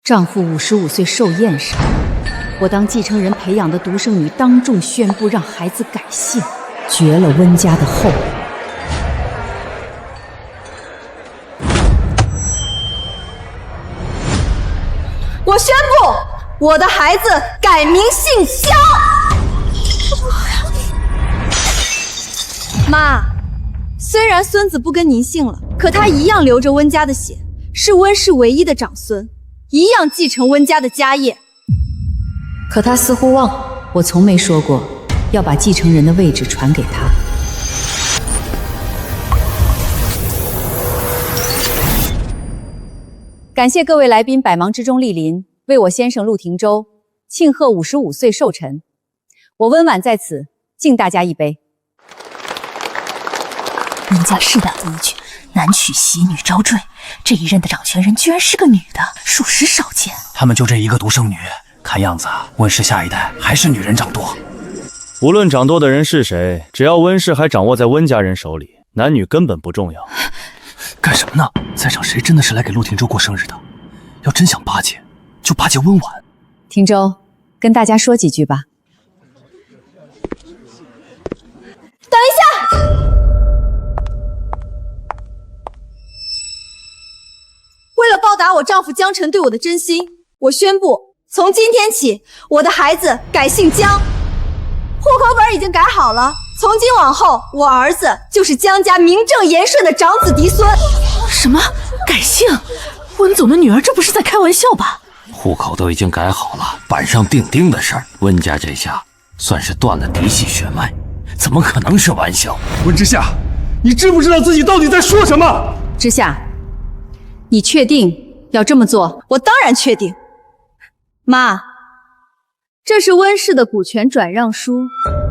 丈夫55岁寿宴上，我当继承人培养的独生女当众宣布让孩子改姓，绝了温家的后路。我宣布，我的孩子改名姓萧。妈，虽然孙子不跟您姓了，可他一样流着温家的血，是温氏唯一的长孙，一样继承温家的家业。可他似乎忘了，我从没说过要把继承人的位置传给他。感谢各位来宾百忙之中莅临，为我先生陆廷舟庆贺55岁寿辰。我温婉在此敬大家一杯。温家世代的一举，男娶媳，女招赘，这一任的掌权人居然是个女的，属实少见。他们就这一个独生女，看样子温氏下一代还是女人掌舵。无论掌舵的人是谁，只要温氏还掌握在温家人手里，男女根本不重要。干什么呢？在场谁真的是来给陆廷舟过生日的？要真想巴结，就巴结温婉。廷舟，跟大家说几句吧。等一下！为了报答我丈夫江辰对我的真心，我宣布，从今天起，我的孩子改姓江。户口本已经改好了，从今往后，我儿子就是江家名正言顺的长子嫡孙。什么？改姓？温总的女儿这不是在开玩笑吧？户口都已经改好了，板上钉钉的事儿，温家这下算是断了嫡系血脉，怎么可能是玩笑？温之夏，你知不知道自己到底在说什么？之夏，你确定要这么做？我当然确定。妈，这是温氏的股权转让书，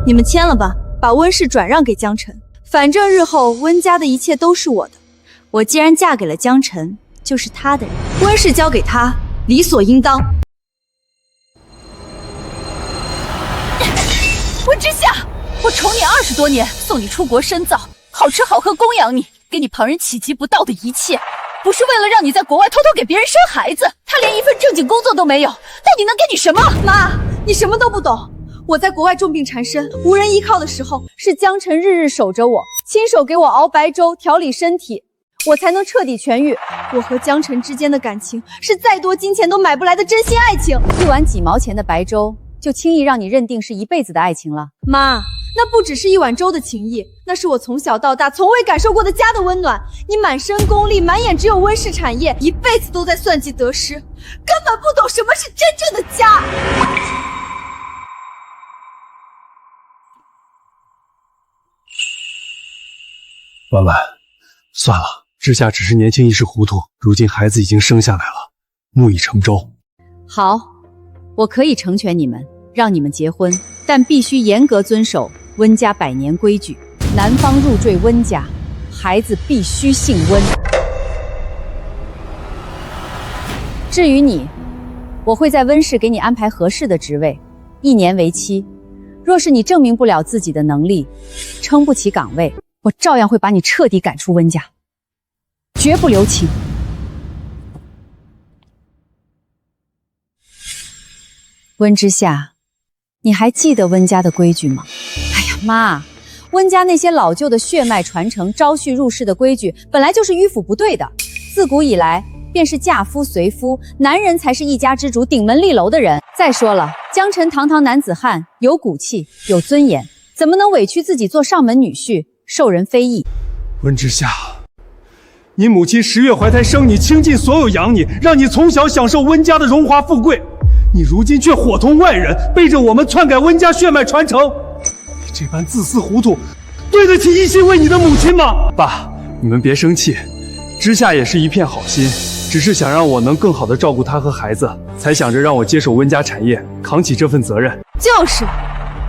你们签了吧，把温氏转让给江辰。反正日后温家的一切都是我的，我既然嫁给了江辰，就是他的人，温氏交给他，理所应当。温之夏，我宠你20多年，送你出国深造，好吃好喝供养你，给你旁人企及不到的一切，不是为了让你在国外偷偷给别人生孩子。他连一份正经工作都没有，到底能给你什么？妈，你什么都不懂。我在国外重病缠身，无人依靠的时候，是江辰日日守着我，亲手给我熬白粥，调理身体，我才能彻底痊愈。我和江辰之间的感情，是再多金钱都买不来的真心爱情。一碗几毛钱的白粥，就轻易让你认定是一辈子的爱情了？妈，那不只是一碗粥的情谊，那是我从小到大从未感受过的家的温暖。你满身功利，满眼只有温氏产业，一辈子都在算计得失，根本不懂什么是真正的家。婉婉，算了，之夏只是年轻一时糊涂，如今孩子已经生下来了，木已成舟。好，我可以成全你们，让你们结婚，但必须严格遵守温家100年规矩。男方入赘温家，孩子必须姓温。至于你，我会在温氏给你安排合适的职位，1年为期。若是你证明不了自己的能力，撑不起岗位，我照样会把你彻底赶出温家，绝不留情。温之夏，你还记得温家的规矩吗？哎呀妈，温家那些老旧的血脉传承、招婿入室的规矩，本来就是迂腐不对的。自古以来，便是嫁夫随夫，男人才是一家之主、顶门立楼的人。再说了，江辰堂堂男子汉，有骨气，有尊严，怎么能委屈自己做上门女婿，受人非议？温之夏，你母亲10月怀胎生你，倾尽所有养你，让你从小享受温家的荣华富贵。你如今却伙同外人，背着我们篡改温家血脉传承。你这般自私糊涂，对得起一心为你的母亲吗？爸，你们别生气，之夏也是一片好心，只是想让我能更好的照顾她和孩子，才想着让我接手温家产业，扛起这份责任。就是，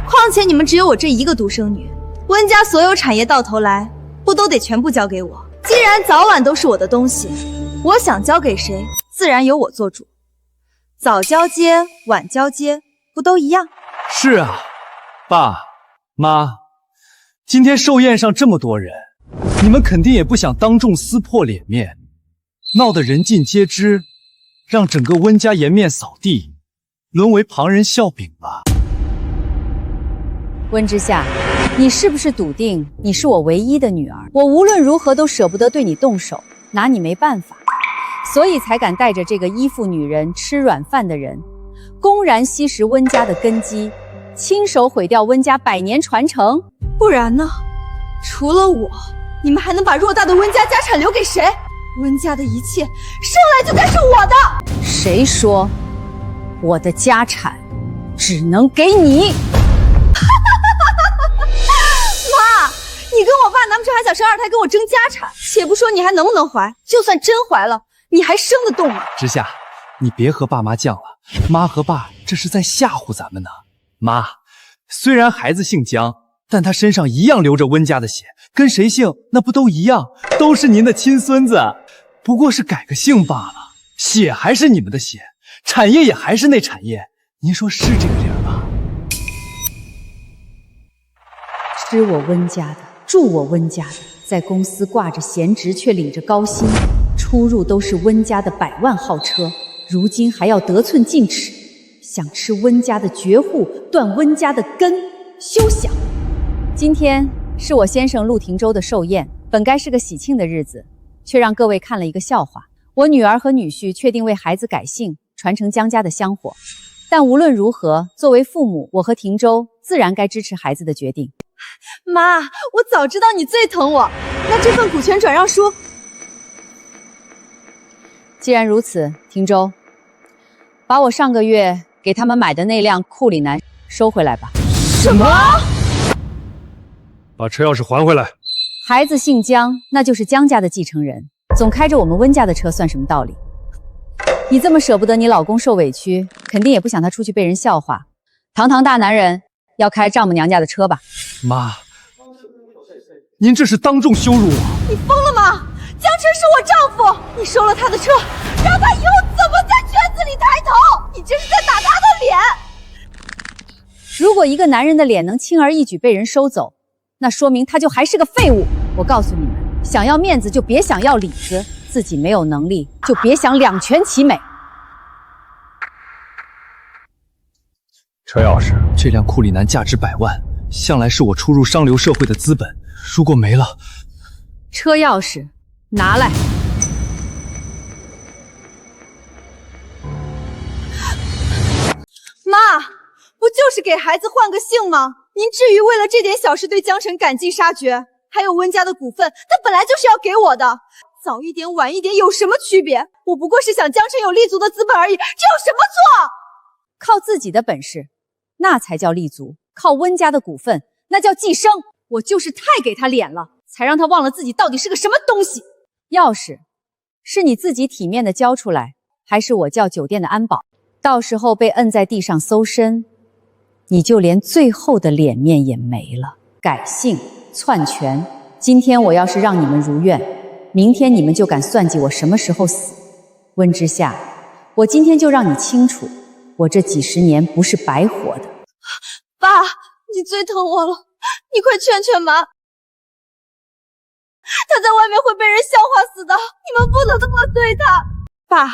况且你们只有我这一个独生女，温家所有产业到头来，不都得全部交给我？既然早晚都是我的东西，我想交给谁，自然由我做主。早交接，晚交接，不都一样？是啊，爸妈，今天寿宴上这么多人，你们肯定也不想当众撕破脸面，闹得人尽皆知，让整个温家颜面扫地，沦为旁人笑柄吧。温之夏，你是不是笃定你是我唯一的女儿？我无论如何都舍不得对你动手，拿你没办法，所以才敢带着这个依附女人、吃软饭的人，公然吸食温家的根基，亲手毁掉温家100年传承。不然呢？除了我，你们还能把偌大的温家家产留给谁？温家的一切生来就该是我的。谁说我的家产只能给你？妈，你跟我爸难不成还想生2胎跟我争家产？且不说你还能不能怀，就算真怀了，你还生得动吗？之夏，你别和爸妈犟了，妈和爸这是在吓唬咱们呢。妈，虽然孩子姓江，但他身上一样流着温家的血，跟谁姓那不都一样，都是您的亲孙子，不过是改个姓罢了。血还是你们的血，产业也还是那产业，您说是这个理儿吧？吃我温家的，住我温家的，在公司挂着闲职却领着高薪，出入都是温家的100万号车，如今还要得寸进尺，想吃温家的绝户，断温家的根，休想！今天是我先生陆廷舟的寿宴，本该是个喜庆的日子，却让各位看了一个笑话。我女儿和女婿确定为孩子改姓，传承江家的香火，但无论如何，作为父母，我和廷舟自然该支持孩子的决定。妈，我早知道你最疼我，那这份股权转让书……既然如此，廷舟，把我上个月给他们买的那辆库里南收回来吧。什么？把车钥匙还回来。孩子姓江，那就是江家的继承人，总开着我们温家的车算什么道理？你这么舍不得你老公受委屈，肯定也不想他出去被人笑话。堂堂大男人，要开丈母娘家的车吧？妈，您这是当众羞辱我！你疯了吗？江辰是我丈夫，你收了他的车，让他以后怎么在圈子里抬头？你这是在打他的脸！如果一个男人的脸能轻而易举被人收走，那说明他就还是个废物。我告诉你们，想要面子就别想要里子，自己没有能力就别想两全其美。车钥匙，这辆库里南价值100万，向来是我出入商流社会的资本，如果没了……车钥匙拿来。妈，不就是给孩子换个姓吗？您至于为了这点小事对江辰赶尽杀绝？还有温家的股份，他本来就是要给我的，早一点晚一点有什么区别？我不过是想江辰有立足的资本而已，这有什么错？靠自己的本事，那才叫立足；靠温家的股份，那叫寄生。我就是太给他脸了，才让他忘了自己到底是个什么东西。钥匙是你自己体面的交出来，还是我叫酒店的安保？到时候被摁在地上搜身，你就连最后的脸面也没了。改姓篡权，今天我要是让你们如愿，明天你们就敢算计我什么时候死。温之夏，我今天就让你清楚，我这几10年不是白活的。爸，你最疼我了，你快劝劝妈，他在外面会被人笑话死的，你们不能这么对他。爸，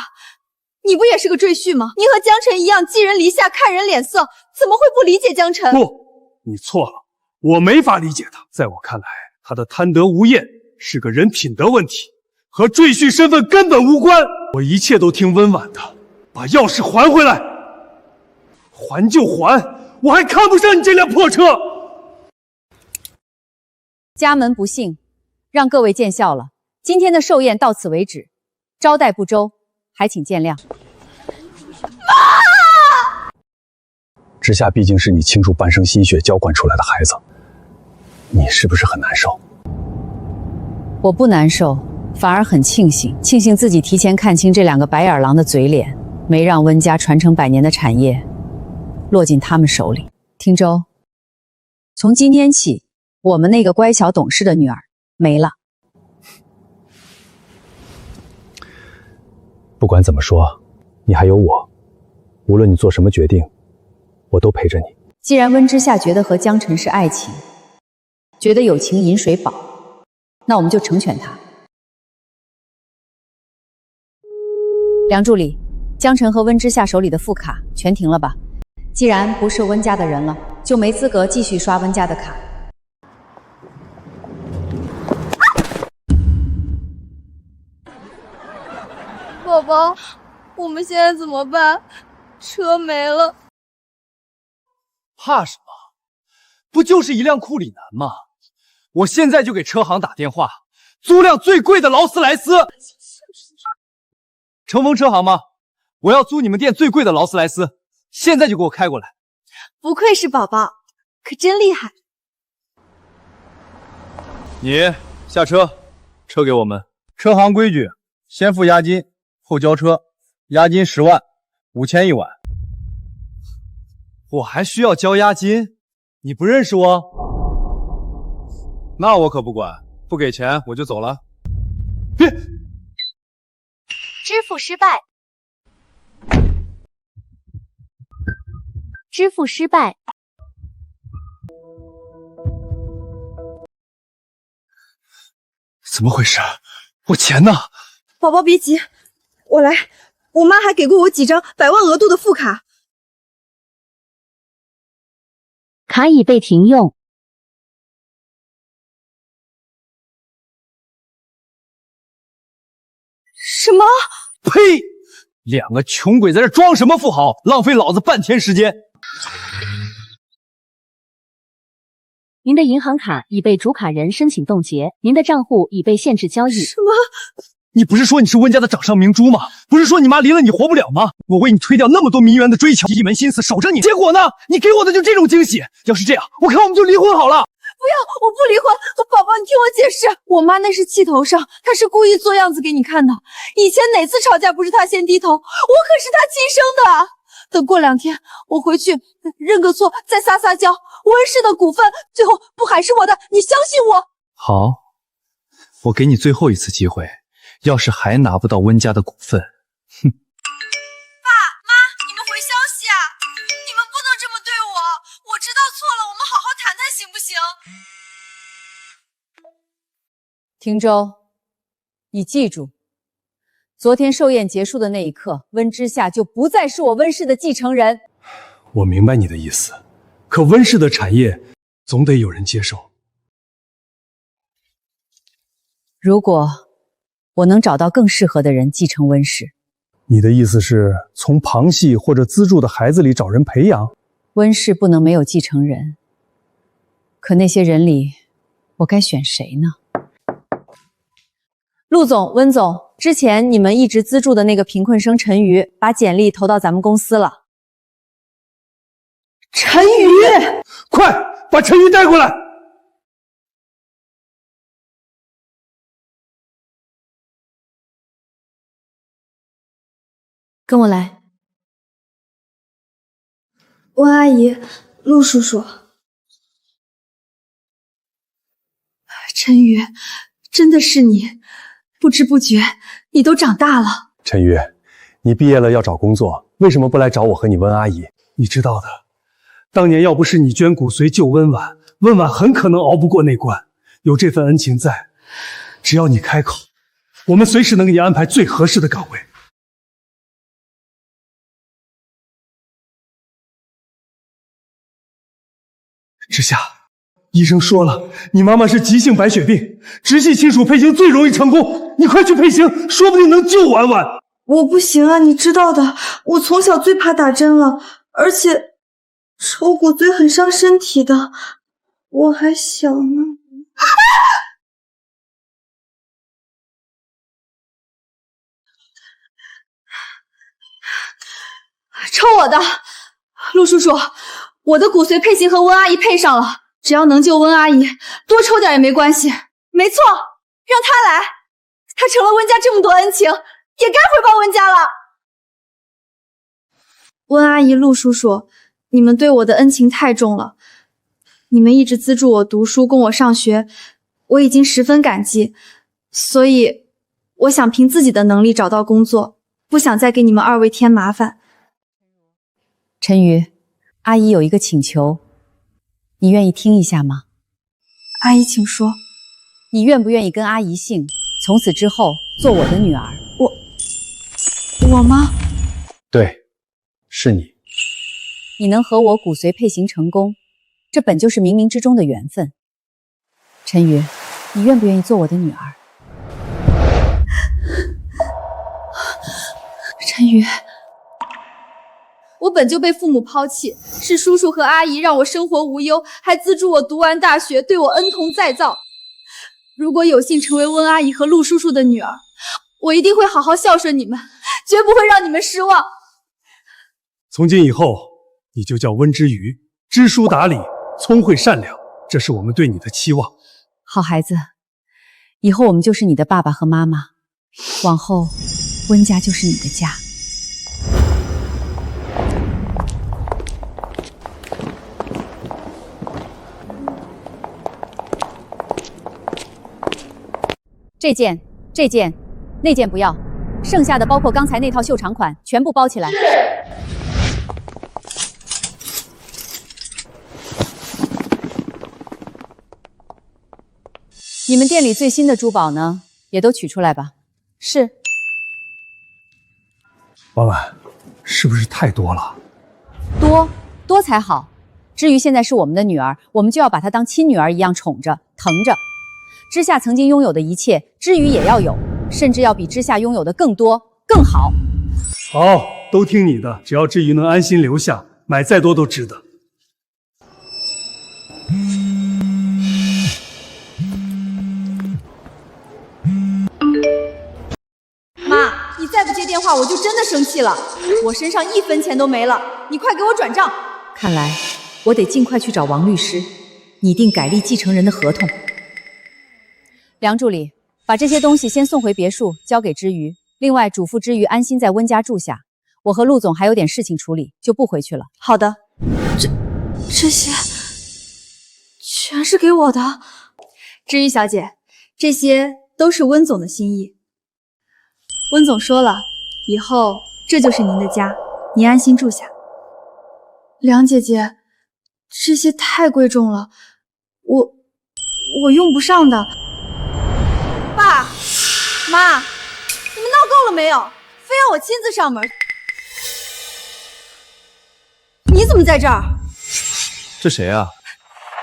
你不也是个赘婿吗？你和江辰一样寄人篱下，看人脸色，怎么会不理解江辰？不，你错了，我没法理解他。在我看来，他的贪得无厌是个人品德问题，和赘婿身份根本无关。我一切都听温婉的，把钥匙还回来。还就还，我还看不上你这辆破车。家门不幸，让各位见笑了。今天的寿宴到此为止，招待不周，还请见谅。之夏毕竟是你倾注半生心血浇灌出来的孩子，你是不是很难受？我不难受，反而很庆幸自己提前看清这2个白眼狼的嘴脸，没让温家传承100年的产业落进他们手里。汀州，从今天起，我们那个乖巧懂事的女儿没了。不管怎么说，你还有我，无论你做什么决定，我都陪着你。既然温之夏觉得和江辰是爱情，觉得有情饮水饱，那我们就成全他。梁助理，江晨和温之夏手里的副卡全停了吧？既然不是温家的人了，就没资格继续刷温家的卡。宝宝，我们现在怎么办？车没了。怕什么？不就是一辆库里南吗？我现在就给车行打电话，租辆最贵的劳斯莱斯。乘风车行吗？我要租你们店最贵的劳斯莱斯，现在就给我开过来。不愧是宝宝，可真厉害。你下车，车给我们。车行规矩，先付押金，后交车，押金10万，5000一晚。我还需要交押金？你不认识我？那我可不管，不给钱我就走了。别！支付失败。支付失败。怎么回事？我钱呢？宝宝别急，我来。我妈还给过我几张100万额度的副卡。卡已被停用。什么？呸！两个穷鬼在这装什么富豪，浪费老子半天时间。您的银行卡已被主卡人申请冻结，您的账户已被限制交易。什么？你不是说你是温家的掌上明珠吗？不是说你妈离了你活不了吗？我为你推掉那么多名媛的追求，一门心思守着你，结果呢？你给我的就这种惊喜。要是这样，我看我们就离婚好了。不要，我不离婚。宝宝，你听我解释，我妈那是气头上，她是故意做样子给你看的。以前哪次吵架不是她先低头？我可是她亲生的。等过2天，我回去认个错，再撒娇。温氏的股份最后不还是我的？你相信我。好，我给你最后一次机会，要是还拿不到温家的股份，哼！爸妈，你们回消息啊！你们不能这么对我，我知道错了，我们好好谈谈行不行？汀州，你记住，昨天寿宴结束的那一刻，温之夏就不再是我温氏的继承人。我明白你的意思，可温氏的产业总得有人接手。如果我能找到更适合的人继承温氏，你的意思是从旁系或者资助的孩子里找人培养？温氏不能没有继承人，可那些人里，我该选谁呢？陆总、温总，之前你们一直资助的那个贫困生陈瑜，把简历投到咱们公司了。陈宇，快把陈瑜带过来！跟我来。温阿姨，陆叔叔，陈宇，真的是你，不知不觉你都长大了。陈瑜，你毕业了要找工作，为什么不来找我和你温阿姨？你知道的，当年要不是你捐骨髓救温婉，温婉很可能熬不过那关。有这份恩情在，只要你开口，我们随时能给你安排最合适的岗位。之夏，医生说了，你妈妈是急性白血病，直系亲属配型最容易成功，你快去配型，说不定能救婉婉。我不行啊，你知道的，我从小最怕打针了，而且抽骨髓很伤身体的，我还小呢。抽我的，陆叔叔，我的骨髓配型和温阿姨配上了，只要能救温阿姨，多抽点也没关系。没错，让她来，她承了温家这么多恩情，也该回报温家了。温阿姨、陆叔叔，你们对我的恩情太重了，你们一直资助我读书，供我上学，我已经十分感激，所以我想凭自己的能力找到工作，不想再给你们2位添麻烦。陈瑜，阿姨有一个请求，你愿意听一下吗？阿姨请说。你愿不愿意跟阿姨姓，从此之后做我的女儿？我吗？对，是你。你能和我骨髓配型成功，这本就是冥冥之中的缘分。陈瑜，你愿不愿意做我的女儿？陈瑜，我本就被父母抛弃，是叔叔和阿姨让我生活无忧，还资助我读完大学，对我恩同再造。如果有幸成为温阿姨和陆叔叔的女儿，我一定会好好孝顺你们，绝不会让你们失望。从今以后，你就叫温之瑜，知书达理，聪慧善良，这是我们对你的期望。好孩子，以后我们就是你的爸爸和妈妈，往后温家就是你的家。这件、这件、那件不要，剩下的包括刚才那套秀长款，全部包起来。你们店里最新的珠宝呢，也都取出来吧。是。婉婉，是不是太多了？多才好。至于现在是我们的女儿，我们就要把她当亲女儿一样宠着、疼着。之夏曾经拥有的一切，之余也要有，甚至要比之夏拥有的更多、更好。好，都听你的，只要之瑜能安心留下，买再多都值得。妈，你再不接电话，我就真的生气了。我身上1分钱都没了，你快给我转账。看来我得尽快去找王律师，拟定改立继承人的合同。梁助理，把这些东西先送回别墅，交给之瑜。另外，嘱咐之瑜安心在温家住下。我和陆总还有点事情处理，就不回去了。好的。这些全是给我的。之瑜小姐，这些都是温总的心意。温总说了，以后这就是您的家，您安心住下。梁姐姐，这些太贵重了，我用不上的。爸妈，你们闹够了没有？非要我亲自上门。你怎么在这儿？这谁啊？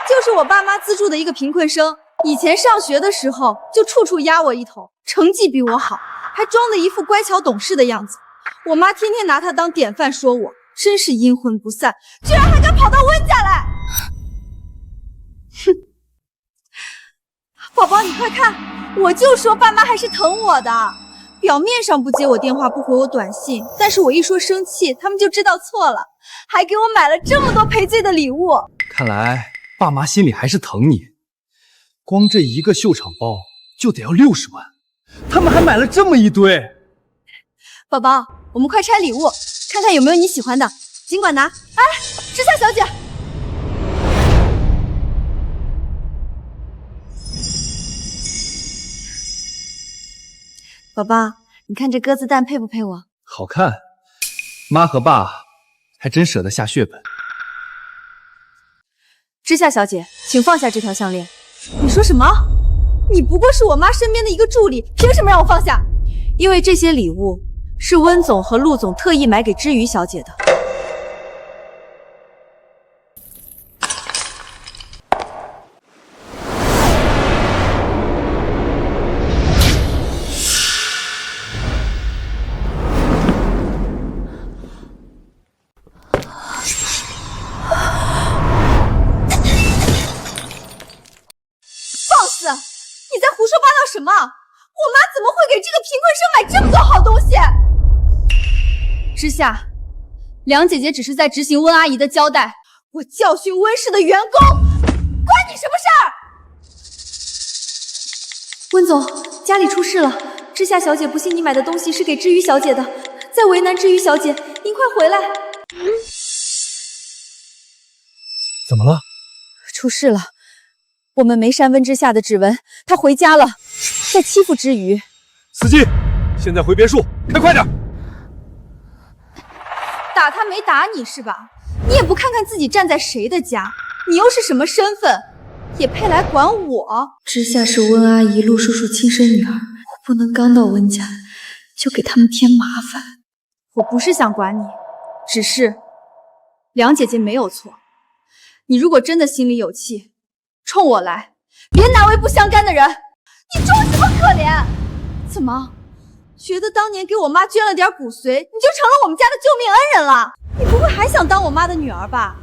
就是我爸妈资助的一个贫困生，以前上学的时候就处处压我一头，成绩比我好，还装的一副乖巧懂事的样子。我妈天天拿他当典范说我，真是阴魂不散，居然还敢跑到温家来！哼，宝宝你快看，我就说爸妈还是疼我的，表面上不接我电话不回我短信，但是我一说生气，他们就知道错了，还给我买了这么多赔罪的礼物。看来爸妈心里还是疼你，光这一个秀场包就得要60万，他们还买了这么一堆。宝宝，我们快拆礼物，看看有没有你喜欢的，尽管拿。哎，之夏小姐，宝宝，你看这鸽子蛋配不配我？好看，妈和爸还真舍得下血本。之夏小姐，请放下这条项链。你说什么？你不过是我妈身边的一个助理，凭什么让我放下？因为这些礼物是温总和陆总特意买给之瑜小姐的。你在胡说八道什么？我妈怎么会给这个贫困生买这么多好东西？之夏，梁姐姐只是在执行温阿姨的交代，我教训温氏的员工，关你什么事儿？温总，家里出事了，之夏小姐不信你买的东西是给之瑜小姐的，在为难之瑜小姐，您快回来。怎么了？出事了。我们没删温之夏的指纹，他回家了，在欺负之瑜。司机，现在回别墅，开快点！打他没打你是吧？你也不看看自己站在谁的家，你又是什么身份，也配来管我？之夏是温阿姨、陆叔叔亲生女儿，我不能刚到温家就给他们添麻烦。我不是想管你，只是梁姐姐没有错。你如果真的心里有气，冲我来，别难为不相干的人。你装什么可怜？怎么觉得当年给我妈捐了点骨髓，你就成了我们家的救命恩人了？你不会还想当我妈的女儿吧？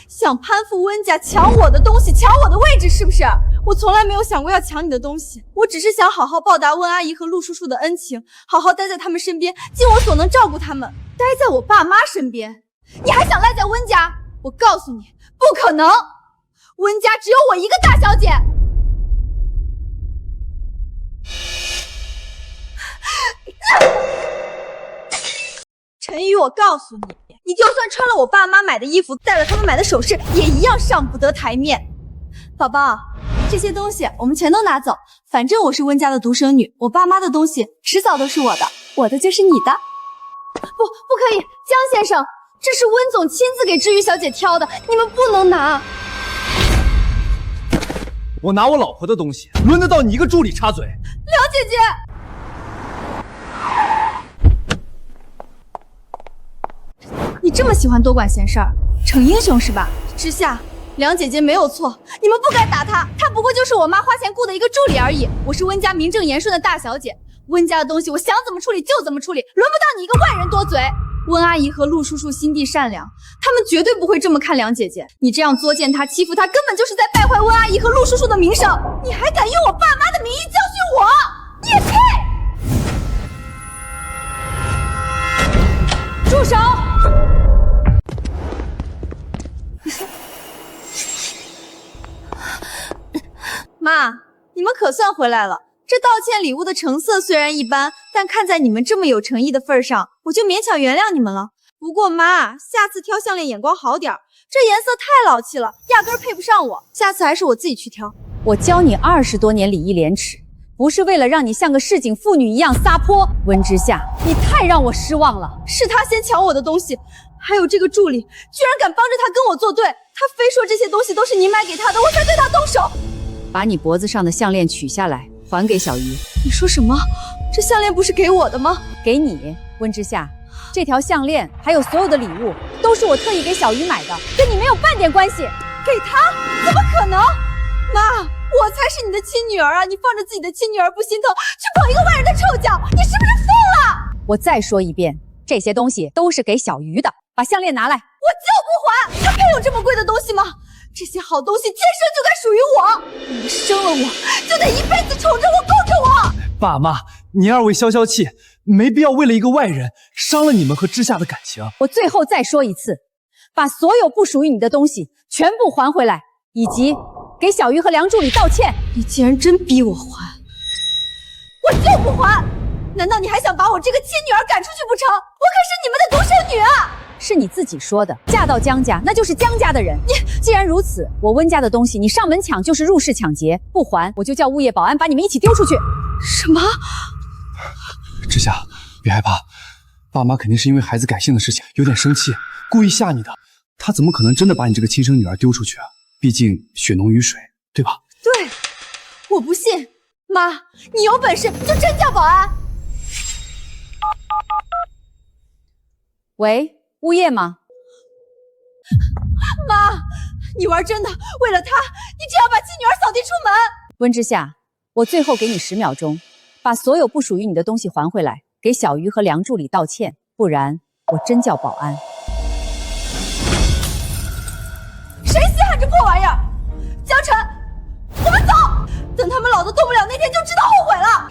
想攀附温家，抢我的东西，抢我的位置，是不是？我从来没有想过要抢你的东西，我只是想好好报答温阿姨和陆叔叔的恩情，好好待在他们身边，尽我所能照顾他们，待在我爸妈身边。你还想赖在温家？我告诉你，不可能！温家只有我一个大小姐。陈宇，我告诉你，你就算穿了我爸妈买的衣服，戴了他们买的首饰，也一样上不得台面。宝宝，这些东西我们全都拿走，反正我是温家的独生女，我爸妈的东西迟早都是我的，我的就是你的。不可以，江先生，这是温总亲自给知瑜小姐挑的，你们不能拿。我拿我老婆的东西，轮得到你一个助理插嘴？梁姐姐。你这么喜欢多管闲事儿，逞英雄是吧？之夏，梁姐姐没有错，你们不该打她，她不过就是我妈花钱雇的一个助理而已。我是温家名正言顺的大小姐，温家的东西我想怎么处理就怎么处理，轮不到你一个外人多嘴。温阿姨和陆叔叔心地善良，他们绝对不会这么看梁姐姐。你这样作践她、欺负她，根本就是在败坏温阿姨和陆叔叔的名声。你还敢用我爸妈的名义教训我？你也配！住手！妈，你们可算回来了。这道歉礼物的成色虽然一般，但看在你们这么有诚意的份上，我就勉强原谅你们了。不过妈，下次挑项链眼光好点，这颜色太老气了，压根配不上我。下次还是我自己去挑。我教你20多年礼义廉耻，不是为了让你像个市井妇女一样撒泼。温之夏，你太让我失望了。是他先抢我的东西，还有这个助理，居然敢帮着他跟我作对。他非说这些东西都是你买给他的，我才对他动手。把你脖子上的项链取下来，还给小鱼。你说什么？这项链不是给我的吗？给你，温之夏。这条项链还有所有的礼物，都是我特意给小鱼买的，跟你没有半点关系。给他？怎么可能？妈，我才是你的亲女儿啊！你放着自己的亲女儿不心疼，去捧一个外人的臭脚，你是不是疯了？我再说一遍，这些东西都是给小鱼的，把项链拿来。我就不还！他配有这么贵的东西吗？这些好东西天生就该属于我。你们生了我，就得一辈子宠着我，供着我。爸妈，你二位消消气，没必要为了一个外人伤了你们和之夏的感情。我最后再说一次，把所有不属于你的东西全部还回来，以及给小鱼和梁助理道歉。你既然真逼我还，我就不还！难道你还想把我这个亲女儿赶出去不成？我可是你们的独生女啊！是你自己说的，嫁到江家那就是江家的人。既然如此，我温家的东西你上门抢就是入室抢劫，不还我就叫物业保安把你们一起丢出去。什么？之夏，别害怕，爸妈肯定是因为孩子改姓的事情有点生气，故意吓你的。他怎么可能真的把你这个亲生女儿丢出去啊？毕竟血浓于水，对吧？对，我不信。妈，你有本事就真叫保安。喂，物业吗？妈，你玩真的？为了他，你只要把亲女儿扫地出门？温之夏，我最后给你10秒钟，把所有不属于你的东西还回来，给小鱼和梁助理道歉，不然我真叫保安。谁稀罕这破玩意儿？江晨，我们走，等他们老子动不了那天就知道后悔了。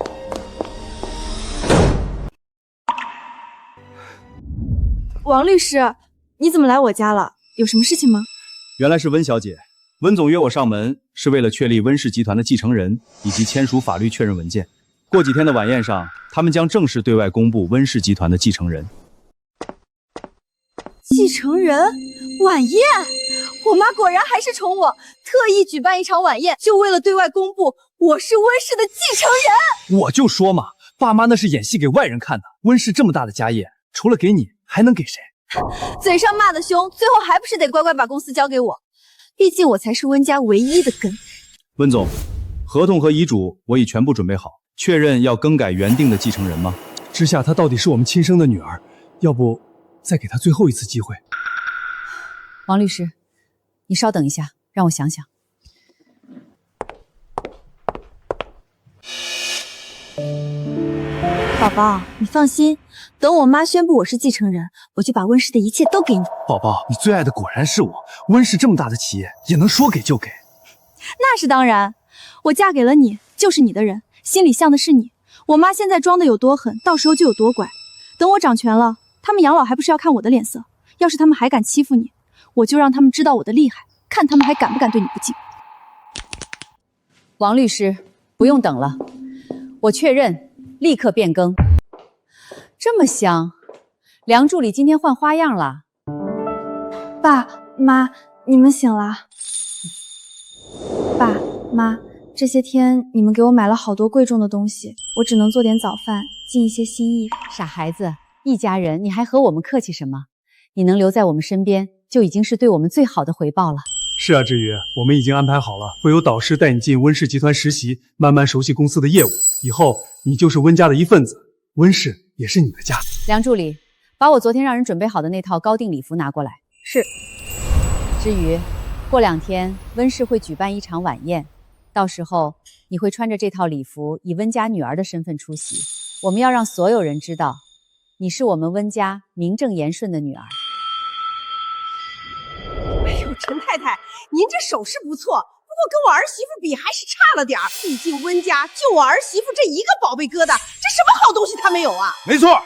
王律师，你怎么来我家了？有什么事情吗？原来是温小姐，温总约我上门是为了确立温氏集团的继承人以及签署法律确认文件。过几天的晚宴上，他们将正式对外公布温氏集团的继承人。继承人？晚宴？我妈果然还是宠我，特意举办一场晚宴，就为了对外公布我是温氏的继承人。我就说嘛，爸妈那是演戏给外人看的。温氏这么大的家业，除了给你，还能给谁？嘴上骂得凶，最后还不是得乖乖把公司交给我，毕竟我才是温家唯一的根。温总，合同和遗嘱我已全部准备好，确认要更改原定的继承人吗？之夏她到底是我们亲生的女儿，要不再给她最后一次机会？王律师，你稍等一下，让我想想。宝宝，你放心，等我妈宣布我是继承人，我就把温氏的一切都给你。宝宝，你最爱的果然是我。温氏这么大的企业，也能说给就给？那是当然，我嫁给了你，就是你的人，心里向的是你。我妈现在装的有多狠，到时候就有多乖。等我掌权了，他们养老还不是要看我的脸色？要是他们还敢欺负你，我就让他们知道我的厉害，看他们还敢不敢对你不敬。王律师，不用等了，我确认，立刻变更。这么香，梁助理今天换花样了。爸妈，你们醒了。爸妈，这些天你们给我买了好多贵重的东西，我只能做点早饭，尽一些心意。傻孩子，一家人，你还和我们客气什么？你能留在我们身边，就已经是对我们最好的回报了。是啊，志宇，我们已经安排好了，会有导师带你进温氏集团实习，慢慢熟悉公司的业务。以后你就是温家的一份子，温氏也是你的家。梁助理，把我昨天让人准备好的那套高定礼服拿过来。是。至于过2天温氏会举办一场晚宴，到时候你会穿着这套礼服，以温家女儿的身份出席。我们要让所有人知道，你是我们温家名正言顺的女儿。哎呦，陈太太，您这手势不错，不过跟我儿媳妇比还是差了点儿。毕竟温家就我儿媳妇这一个宝贝疙瘩，这什么好东西她没有啊？没错，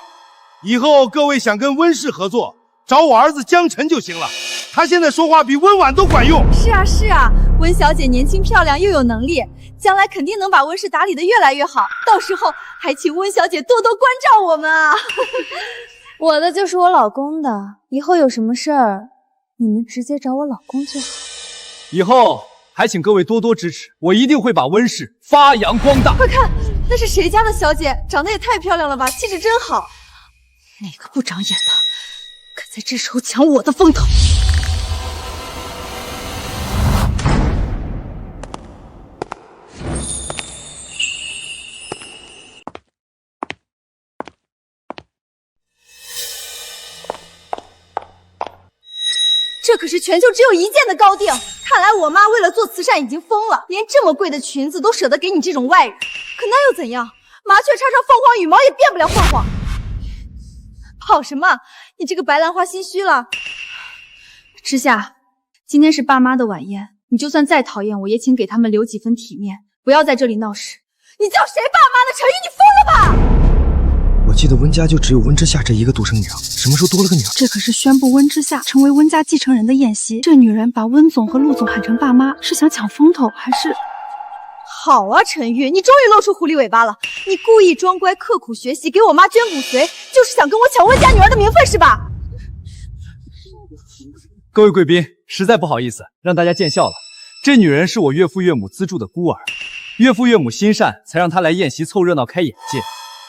以后各位想跟温氏合作，找我儿子江晨就行了。他现在说话比温婉都管用。是啊是啊，温小姐年轻漂亮又有能力，将来肯定能把温氏打理得越来越好。到时候还请温小姐多多关照我们啊。我的就是我老公的，以后有什么事儿，你们直接找我老公就好。以后还请各位多多支持，我一定会把温氏发扬光大。快看，那是谁家的小姐？长得也太漂亮了吧，气质真好。哪个不长眼的，敢在这时候抢我的风头？这可是全球只有一件的高定，看来我妈为了做慈善已经疯了，连这么贵的裙子都舍得给你这种外人。可那又怎样？麻雀插上凤凰羽毛也变不了凤凰。跑什么？你这个白兰花心虚了。之夏，今天是爸妈的晚宴，你就算再讨厌我，也请给他们留几分体面，不要在这里闹事。你叫谁爸妈的？陈宇，你疯了吧？我记得温家就只有温之夏这一个独生女啊，什么时候多了个女儿？这可是宣布温之夏成为温家继承人的宴席，这女人把温总和陆总喊成爸妈，是想抢风头还是？好啊，陈玉，你终于露出狐狸尾巴了！你故意装乖，刻苦学习，给我妈捐骨髓，就是想跟我抢温家女儿的名分是吧？各位贵宾，实在不好意思，让大家见笑了。这女人是我岳父岳母资助的孤儿，岳父岳母心善，才让她来宴席凑热闹开眼界。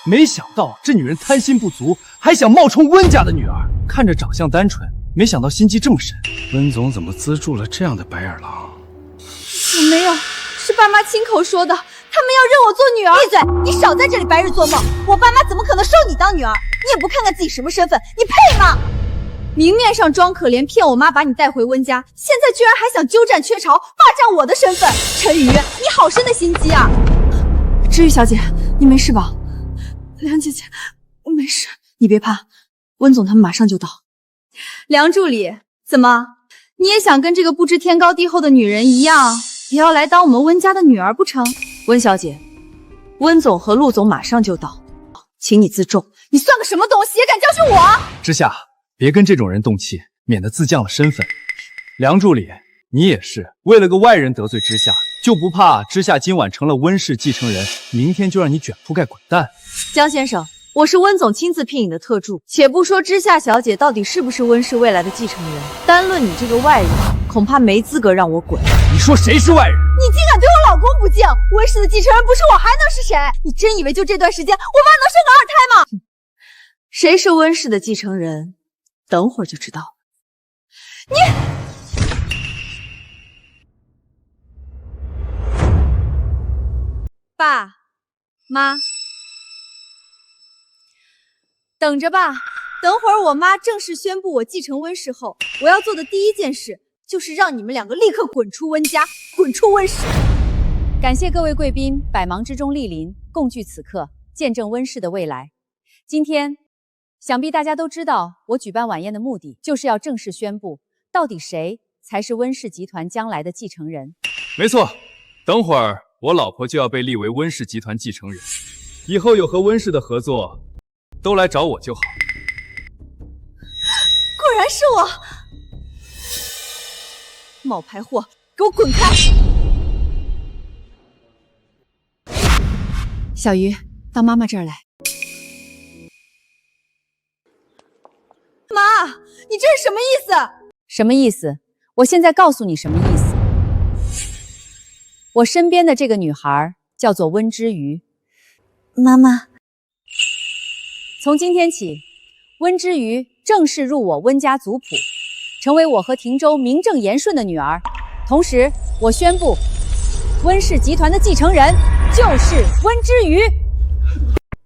没想到这女人贪心不足，还想冒充温家的女儿。看着长相单纯，没想到心机这么深。温总怎么资助了这样的白眼狼？我没有，是爸妈亲口说的，他们要认我做女儿。闭嘴！你少在这里白日做梦！我爸妈怎么可能收你当女儿？你也不看看自己什么身份，你配吗？明面上装可怜，骗我妈把你带回温家，现在居然还想鸠占鹊巢，霸占我的身份。陈宇，你好深的心机啊！知玉小姐，你没事吧？梁姐姐，我没事，你别怕，温总他们马上就到。梁助理，怎么你也想跟这个不知天高地厚的女人一样，也要来当我们温家的女儿不成？温小姐，温总和陆总马上就到，请你自重。你算个什么东西，也敢教训我？之夏，别跟这种人动气，免得自降了身份。梁助理，你也是为了个外人得罪之夏，就不怕之夏今晚成了温氏继承人，明天就让你卷铺盖滚蛋？江先生，我是温总亲自聘你的特助，且不说之夏小姐到底是不是温氏未来的继承人，单论你这个外人，恐怕没资格让我滚。你说谁是外人？你竟敢对我老公不敬！温氏的继承人不是我还能是谁？你真以为就这段时间，我妈能生个二胎吗？谁是温氏的继承人，等会儿就知道了。爸妈，等着吧，等会儿我妈正式宣布我继承温氏后，我要做的第一件事就是让你们两个立刻滚出温家，滚出温氏。感谢各位贵宾百忙之中莅临，共聚此刻，见证温氏的未来。今天，想必大家都知道，我举办晚宴的目的就是要正式宣布，到底谁才是温氏集团将来的继承人。没错，等会儿我老婆就要被立为温氏集团继承人，以后有和温氏的合作，都来找我就好。果然是我！冒牌货，给我滚开！小鱼，到妈妈这儿来。妈，你这是什么意思？什么意思？我现在告诉你什么意思。我身边的这个女孩叫做温之瑜。妈妈，从今天起，温之瑜正式入我温家族谱，成为我和廷州名正言顺的女儿。同时，我宣布，温氏集团的继承人就是温之瑜。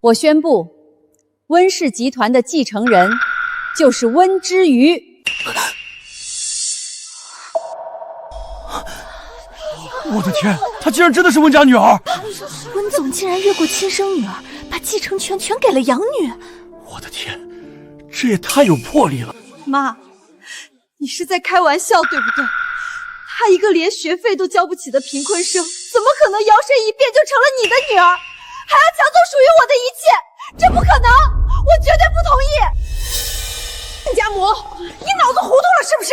我宣布，温氏集团的继承人就是温之瑜。我的天，她竟然真的是温家女儿！温总竟然越过亲生女儿，把继承权全给了养女。我的天，这也太有魄力了！妈，你是在开玩笑对不对？她一个连学费都交不起的贫困生，怎么可能摇身一变就成了你的女儿，还要抢走属于我的一切？这不可能，我绝对不同意！亲家母，你脑子糊涂了是不是？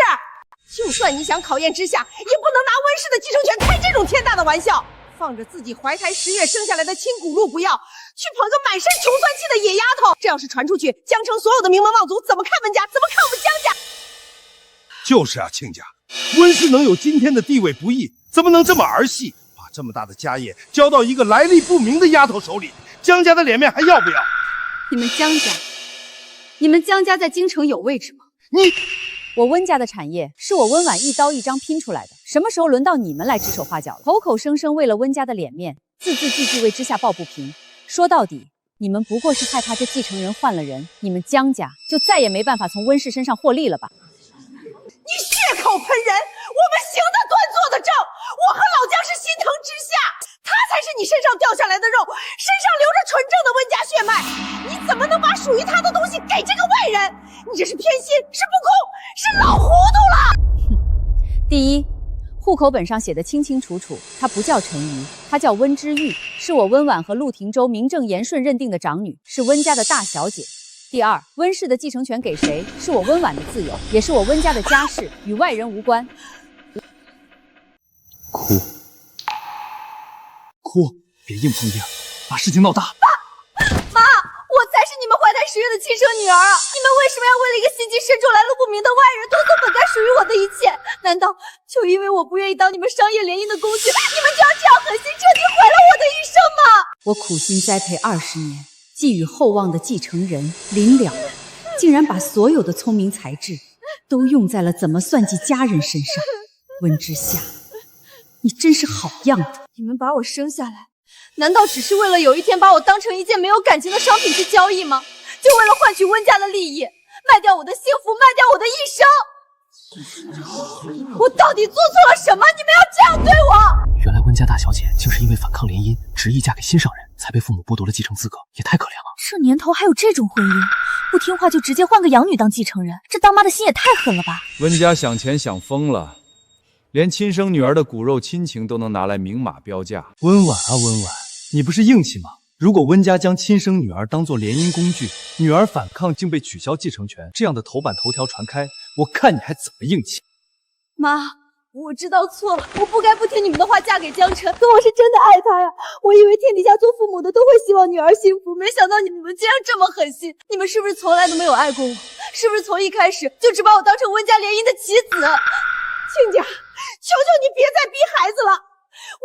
就算你想考验之下，也不能拿温氏的继承权开这种天大的玩笑。放着自己怀胎10月生下来的亲骨肉不要，去捧个满身穷酸气的野丫头，这要是传出去，江城所有的名门望族怎么看温家，怎么看我们江家？就是啊，亲家，温氏能有今天的地位不易，怎么能这么儿戏？把这么大的家业交到一个来历不明的丫头手里，江家的脸面还要不要？你们江家在京城有位置吗？我温家的产业是我温婉一刀一张拼出来的，什么时候轮到你们来指手画脚了？口口声声为了温家的脸面，字字句句为之下抱不平。说到底，你们不过是害怕这继承人换了人，你们江家就再也没办法从温氏身上获利了吧？你血口喷人，我们行得端坐得正，我和老姜是心疼之下，他才是你身上掉下来的肉，身上流着纯正的温家血脉，你怎么能把属于他的东西给这个外人？你这是偏心，是不公，是老糊涂了。第一，户口本上写的清清楚楚，她不叫陈瑜，她叫温之玉，是我温婉和陆廷州名正言顺认定的长女，是温家的大小姐。第二，温氏的继承权给谁，是我温婉的自由，也是我温家的家事，与外人无关。哭，别硬碰硬，把事情闹大。妈，我才是你们怀胎10月的亲生女儿啊！你们为什么要为了一个心机深重来路不明的外人夺走本该属于我的一切？难道就因为我不愿意当你们商业联姻的工具，你们就要这样狠心彻底毁了我的一生吗？我苦心栽培20年，寄予厚望的继承人临了，竟然把所有的聪明才智都用在了怎么算计家人身上。温之夏，你真是好样的！你们把我生下来，难道只是为了有一天把我当成一件没有感情的商品去交易吗？就为了换取温家的利益，卖掉我的幸福，卖掉我的一生？我到底做错了什么？你们要这样对我？原来温家大小姐就是因为反抗联姻，执意嫁给心上人，才被父母剥夺了继承资格，也太可怜了。这年头还有这种婚姻，不听话就直接换个养女当继承人，这当妈的心也太狠了吧！温家想钱想疯了，连亲生女儿的骨肉亲情都能拿来明码标价。温婉啊温婉，你不是硬气吗？如果温家将亲生女儿当作联姻工具，女儿反抗竟被取消继承权，这样的头版头条传开，我看你还怎么硬气？妈，我知道错了，我不该不听你们的话嫁给江辰，可我是真的爱他呀！我以为天底下做父母的都会希望女儿幸福，没想到你们竟然这么狠心！你们是不是从来都没有爱过我？是不是从一开始就只把我当成温家联姻的棋子？亲家，求求你别再逼孩子了！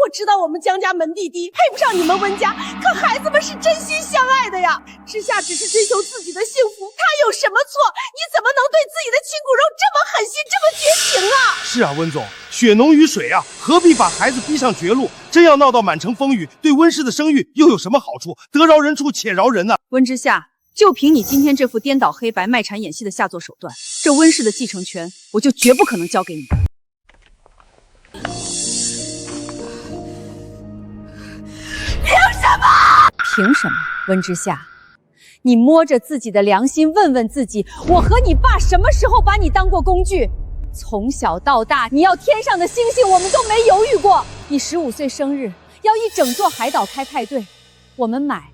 我知道我们江家门第低，配不上你们温家，可孩子们是真心相爱的呀。之夏只是追求自己的幸福，他有什么错？你怎么能对自己的亲骨肉这么狠心，这么绝情啊？是啊，温总，血浓于水啊，何必把孩子逼上绝路？真要闹到满城风雨，对温氏的声誉又有什么好处？得饶人处且饶人啊！温之夏，就凭你今天这副颠倒黑白、卖惨演戏的下作手段，这温氏的继承权我就绝不可能交给你。凭什么？凭什么？温之夏，你摸着自己的良心问问自己，我和你爸什么时候把你当过工具？从小到大，你要天上的星星，我们都没犹豫过。你15岁生日，要一整座海岛开派对，我们买。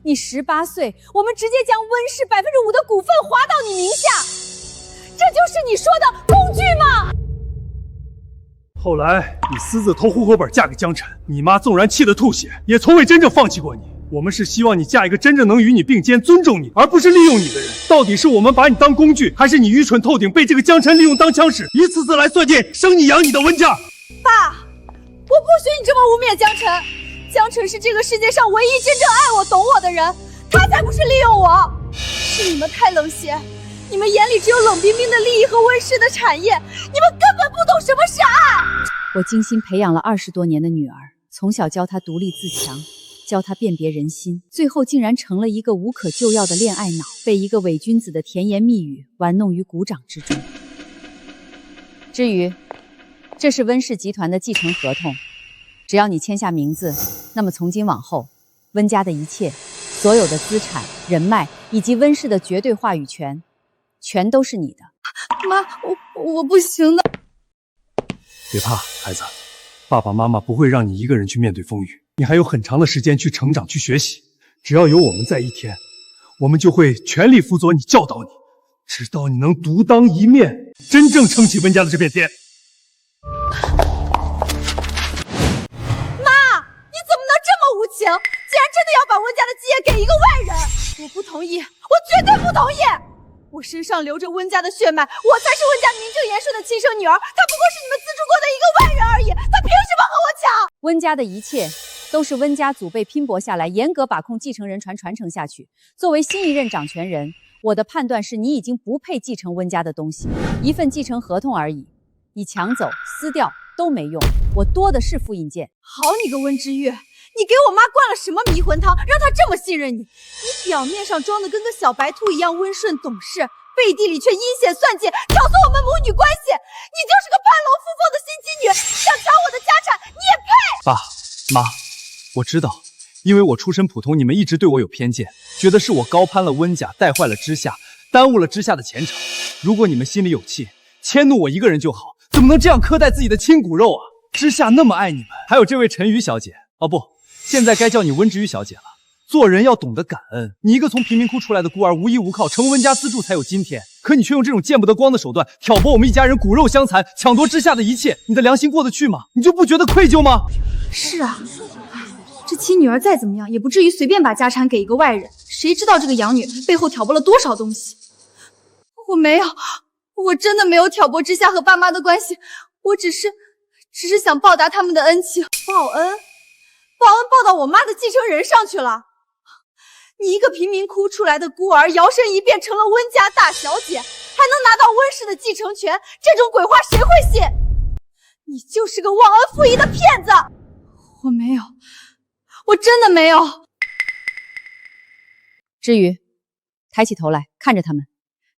你18岁，我们直接将温氏5%的股份划到你名下，这就是你说的工具吗？后来你私自偷户口本嫁给江晨，你妈纵然气得吐血，也从未真正放弃过你。我们是希望你嫁一个真正能与你并肩、尊重你，而不是利用你的人。到底是我们把你当工具，还是你愚蠢透顶，被这个江晨利用当枪使，一次次来算计生你养你的温家？爸，我不许你这么污蔑江晨。江晨是这个世界上唯一真正爱我、懂我的人，他才不是利用我。是你们太冷血，你们眼里只有冷冰冰的利益和温氏的产业，你们根本不懂什么是爱。我精心培养了20多年的女儿，从小教她独立自强，教她辨别人心，最后竟然成了一个无可救药的恋爱脑，被一个伪君子的甜言蜜语玩弄于股掌之中。至于，这是温氏集团的继承合同，只要你签下名字，那么从今往后，温家的一切，所有的资产、人脉以及温氏的绝对话语权，全都是你的。妈，我不行的。别怕，孩子，爸爸妈妈不会让你一个人去面对风雨，你还有很长的时间去成长、去学习。只要有我们在一天，我们就会全力辅佐你、教导你，直到你能独当一面，真正撑起温家的这片天。无情，竟然真的要把温家的基业给一个外人，我不同意，我绝对不同意！我身上流着温家的血脉，我才是温家名正言顺的亲生女儿，她不过是你们资助过的一个外人而已，她凭什么和我抢？温家的一切都是温家祖辈拼搏下来，严格把控继承人传承下去。作为新一任掌权人，我的判断是你已经不配继承温家的东西，一份继承合同而已，你抢走、撕掉都没用，我多的是复印件。好你个温之玉！你给我妈灌了什么迷魂汤，让她这么信任你？你表面上装的跟个小白兔一样温顺懂事，背地里却阴险算计，挑唆我们母女关系。你就是个攀龙附凤的心机女，想抢我的家产，你也配？爸妈，我知道，因为我出身普通，你们一直对我有偏见，觉得是我高攀了温家，带坏了知夏，耽误了知夏的前程。如果你们心里有气，迁怒我一个人就好，怎么能这样苛待自己的亲骨肉啊？知夏那么爱你们，还有这位陈瑜小姐，哦不。现在该叫你温之瑜小姐了。做人要懂得感恩。你一个从贫民窟出来的孤儿，无依无靠，成温家资助才有今天。可你却用这种见不得光的手段挑拨我们一家人骨肉相残，抢夺之下的一切，你的良心过得去吗？你就不觉得愧疚吗？是啊，这亲女儿再怎么样，也不至于随便把家产给一个外人。谁知道这个养女背后挑拨了多少东西？我没有，我真的没有挑拨之下和爸妈的关系，我只是想报答他们的恩情。报恩报到我妈的继承人上去了。你一个贫民窟出来的孤儿，摇身一变成了温家大小姐，还能拿到温氏的继承权，这种鬼话谁会信？你就是个忘恩负义的骗子！我没有，我真的没有。之瑜，抬起头来看着他们。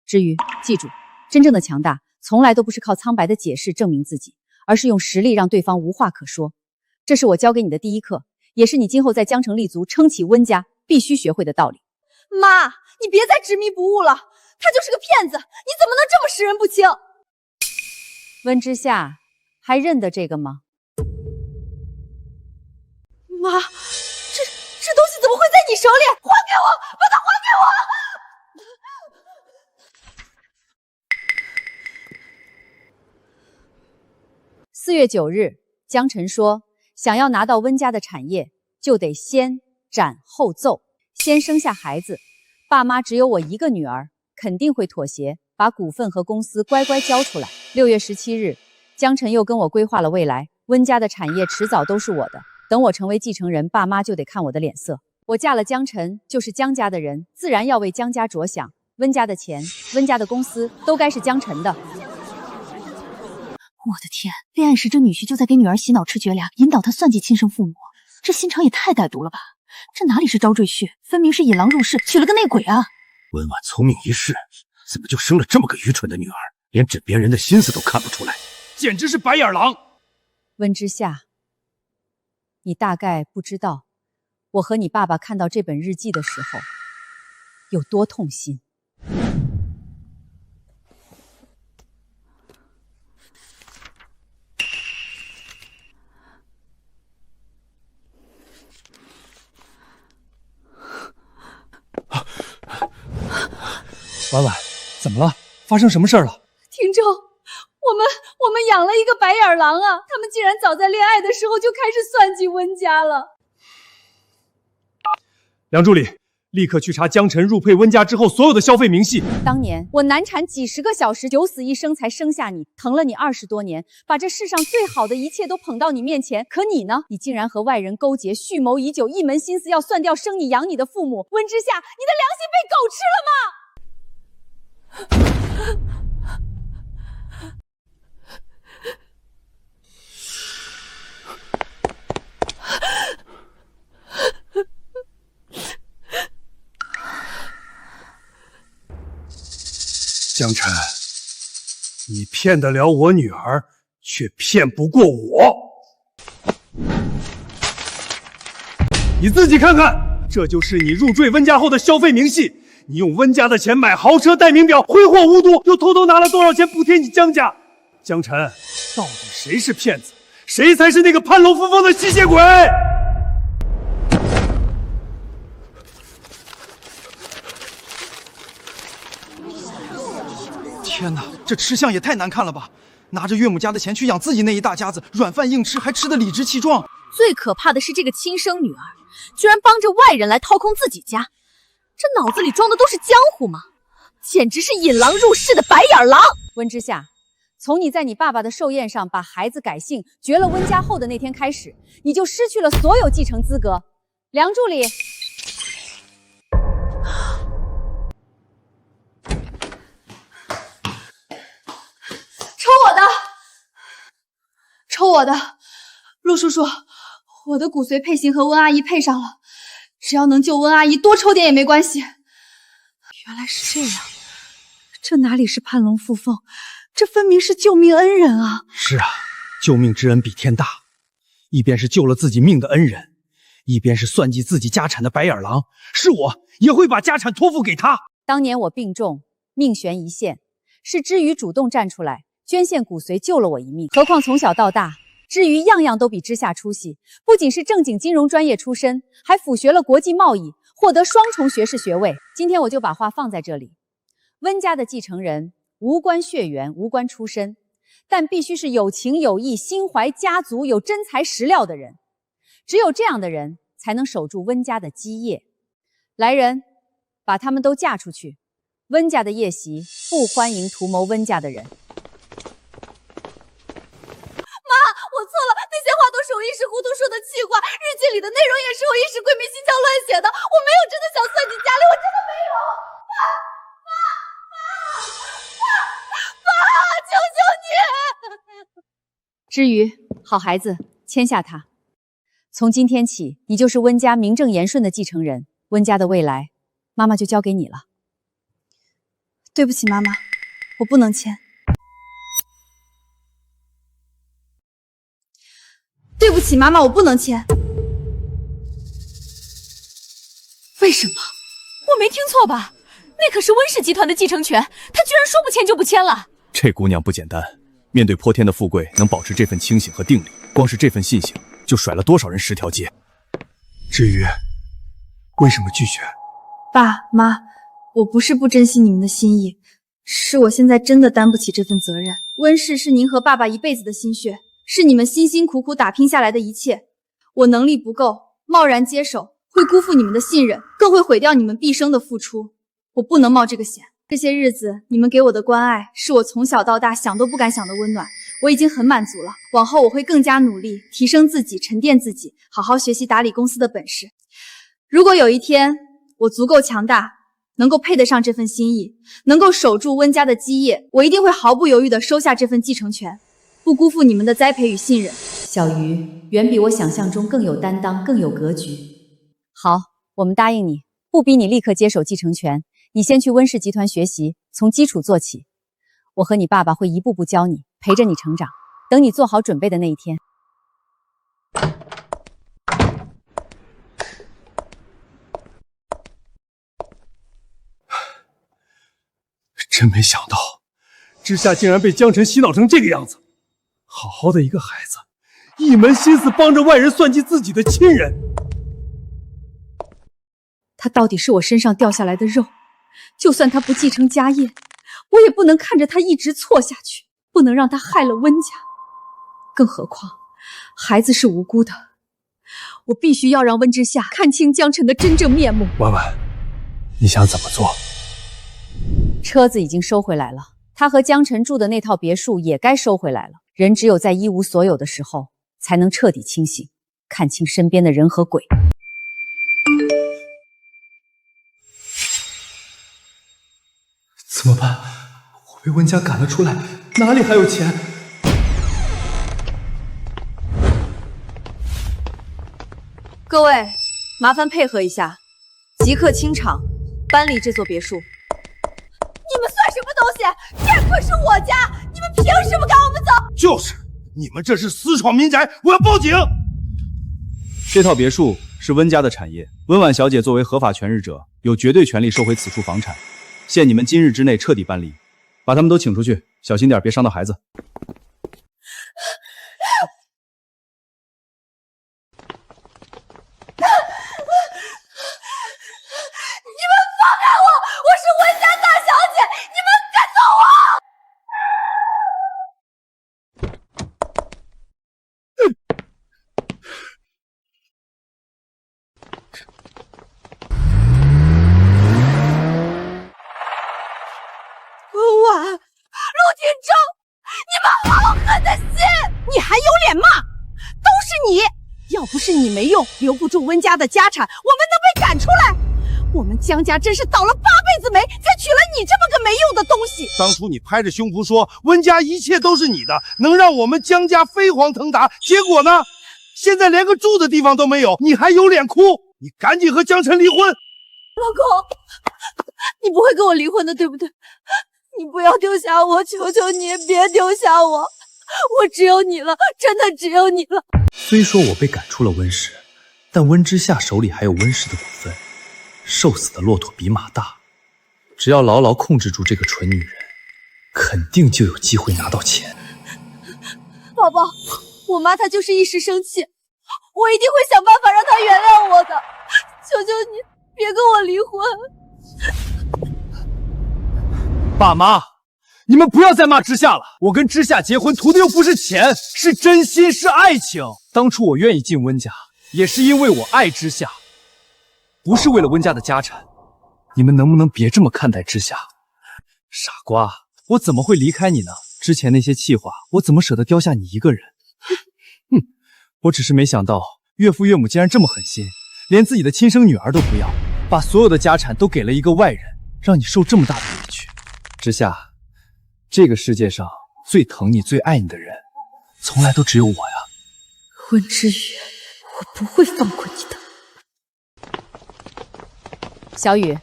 之瑜，记住，真正的强大从来都不是靠苍白的解释证明自己，而是用实力让对方无话可说。这是我教给你的第一课，也是你今后在江城立足、撑起温家必须学会的道理。妈，你别再执迷不悟了，他就是个骗子，你怎么能这么识人不清？温之夏，还认得这个吗？妈，这东西怎么会在你手里？还给我，把它还给我！4月9日，江晨说，想要拿到温家的产业，就得先斩后奏，先生下孩子。爸妈只有我一个女儿，肯定会妥协，把股份和公司乖乖交出来。6月17日，江晨又跟我规划了未来，温家的产业迟早都是我的。等我成为继承人，爸妈就得看我的脸色。我嫁了江晨，就是江家的人，自然要为江家着想。温家的钱、温家的公司都该是江晨的。我的天，恋爱时这女婿就在给女儿洗脑吃绝粮，引导她算计亲生父母，这心肠也太歹毒了吧！这哪里是招赘婿，分明是引狼入室，娶了个内鬼啊！温婉聪明一世，怎么就生了这么个愚蠢的女儿，连枕边人的心思都看不出来，简直是白眼狼！温之夏，你大概不知道，我和你爸爸看到这本日记的时候有多痛心。婉婉，怎么了？发生什么事儿了？听众，我们养了一个白眼狼啊！他们竟然早在恋爱的时候就开始算计温家了。梁助理，立刻去查江晨入配温家之后所有的消费明细。当年我难产几10个小时，九死一生才生下你，疼了你20多年，把这世上最好的一切都捧到你面前。可你呢？你竟然和外人勾结，蓄谋已久，一门心思要算掉生你养你的父母。温之夏，你的良心被狗吃了吗？江晨，你骗得了我女儿，却骗不过我。你自己看看，这就是你入赘温家后的消费明细。你用温家的钱买豪车、戴名表，挥霍无度，又偷偷拿了多少钱补贴你江家？江晨，到底谁是骗子，谁才是那个攀龙附凤的吸血鬼？天哪，这吃相也太难看了吧！拿着岳母家的钱去养自己那一大家子，软饭硬吃，还吃得理直气壮。最可怕的是这个亲生女儿，居然帮着外人来掏空自己家，这脑子里装的都是江湖吗？简直是引狼入室的白眼狼！温之夏，从你在你爸爸的寿宴上把孩子改姓，绝了温家后的那天开始，你就失去了所有继承资格。梁助理，抽我的，抽我的，陆叔叔，我的骨髓配型和温阿姨配上了，只要能救温阿姨，多抽点也没关系。原来是这样，这哪里是攀龙附凤，这分明是救命恩人啊！是啊，救命之恩比天大，一边是救了自己命的恩人，一边是算计自己家产的白眼狼。是我也会把家产托付给他。当年我病重，命悬一线，是知瑜主动站出来捐献骨髓救了我一命。何况从小到大，知瑜样样都比之夏出息，不仅是正经金融专业出身，还辅学了国际贸易，获得双重学士学位。今天我就把话放在这里，温家的继承人无关血缘，无关出身，但必须是有情有义、心怀家族、有真材实料的人。只有这样的人才能守住温家的基业。来人，把他们都嫁出去。温家的夜袭不欢迎图谋温家的人。我错了，那些话都是我一时糊涂说的气话，日记里的内容也是我一时鬼迷心窍乱写的，我没有真的想算计家里，我真的没有。妈，求求你！知瑜，好孩子，签下他。从今天起，你就是温家名正言顺的继承人，温家的未来，妈妈就交给你了。对不起，妈妈，我不能签。对不起，妈妈，我不能签。为什么？我没听错吧？那可是温氏集团的继承权，他居然说不签就不签了。这姑娘不简单，面对泼天的富贵，能保持这份清醒和定力，光是这份信心，就甩了多少人10条街。至于为什么拒绝？爸妈，我不是不珍惜你们的心意，是我现在真的担不起这份责任。温氏是您和爸爸一辈子的心血，是你们辛辛苦苦打拼下来的一切。我能力不够，贸然接手会辜负你们的信任，更会毁掉你们毕生的付出。我不能冒这个险。这些日子你们给我的关爱，是我从小到大想都不敢想的温暖，我已经很满足了。往后我会更加努力，提升自己，沉淀自己，好好学习打理公司的本事。如果有一天我足够强大，能够配得上这份心意，能够守住温家的基业，我一定会毫不犹豫地收下这份继承权，不辜负你们的栽培与信任。小鱼远比我想象中更有担当，更有格局。好，我们答应你，不逼你立刻接手继承权，你先去温氏集团学习，从基础做起。我和你爸爸会一步步教你，陪着你成长。等你做好准备的那一天，真没想到，之夏竟然被江晨洗脑成这个样子。好好的一个孩子，一门心思帮着外人算计自己的亲人。他到底是我身上掉下来的肉，就算他不继承家业，我也不能看着他一直错下去，不能让他害了温家。更何况，孩子是无辜的，我必须要让温之夏看清江晨的真正面目。婉婉，你想怎么做？车子已经收回来了，他和江晨住的那套别墅也该收回来了。人只有在一无所有的时候，才能彻底清醒，看清身边的人和鬼。怎么办？我被温家赶了出来，哪里还有钱？各位，麻烦配合一下，即刻清场，搬离这座别墅。你们算什么东西？这可是我家，你们凭什么赶我们走？就是，你们这是私闯民宅，我要报警！这套别墅是温家的产业，温婉小姐作为合法权日者，有绝对权利收回此处房产。限你们今日之内彻底搬离，把他们都请出去，小心点，别伤到孩子。你们放开我！我是温家大小姐，你们赶走我！温婉，陆廷铮，你们好狠的心！你还有脸骂？都是你！要不是你没用，留不住温家的家产，我们能被赶出来？我们江家真是倒了8辈子霉，才娶了你这么个没用的东西。当初你拍着胸脯说温家一切都是你的，能让我们江家飞黄腾达，结果呢？现在连个住的地方都没有，你还有脸哭？你赶紧和江晨离婚！老公，你不会跟我离婚的，对不对？你不要丢下我，求求你别丢下我，我只有你了，真的只有你了。虽说我被赶出了温氏，但温之夏手里还有温氏的股份。瘦死的骆驼比马大，只要牢牢控制住这个蠢女人，肯定就有机会拿到钱。宝宝，我妈她就是一时生气，我一定会想办法让她原谅我的。求求你别跟我离婚。爸妈，你们不要再骂之夏了。我跟之夏结婚图的又不是钱，是真心，是爱情。当初我愿意进温家，也是因为我爱之夏，不是为了温家的家产。你们能不能别这么看待之夏？傻瓜，我怎么会离开你呢？之前那些气话，我怎么舍得丢下你一个人？哼，我只是没想到岳父岳母竟然这么狠心，连自己的亲生女儿都不要，把所有的家产都给了一个外人，让你受这么大的委屈。之夏，这个世界上最疼你、最爱你的人，从来都只有我呀。温之羽，我不会放过你的。小雨，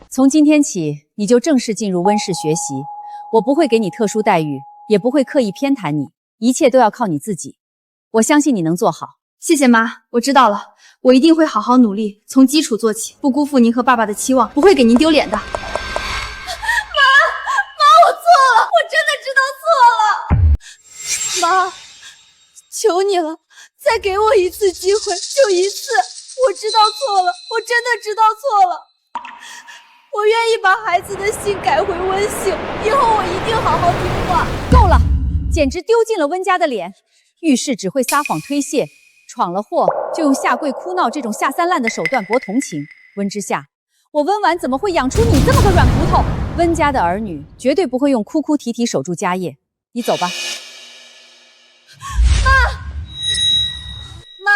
从今天起，你就正式进入温氏学习。我不会给你特殊待遇，也不会刻意偏袒你，一切都要靠你自己。我相信你能做好。谢谢妈，我知道了，我一定会好好努力，从基础做起，不辜负您和爸爸的期望，不会给您丢脸的。我错了，我真的知道错了。妈，求你了，再给我一次机会，就一次。我知道错了，我真的知道错了。我愿意把孩子的姓改回温姓，以后我一定好好听话。够了，简直丢尽了温家的脸。遇事只会撒谎推卸，闯了祸就用下跪哭闹这种下三滥的手段博同情。温之夏，我温婉怎么会养出你这么个软骨头？温家的儿女绝对不会用哭哭啼啼守住家业。你走吧。妈，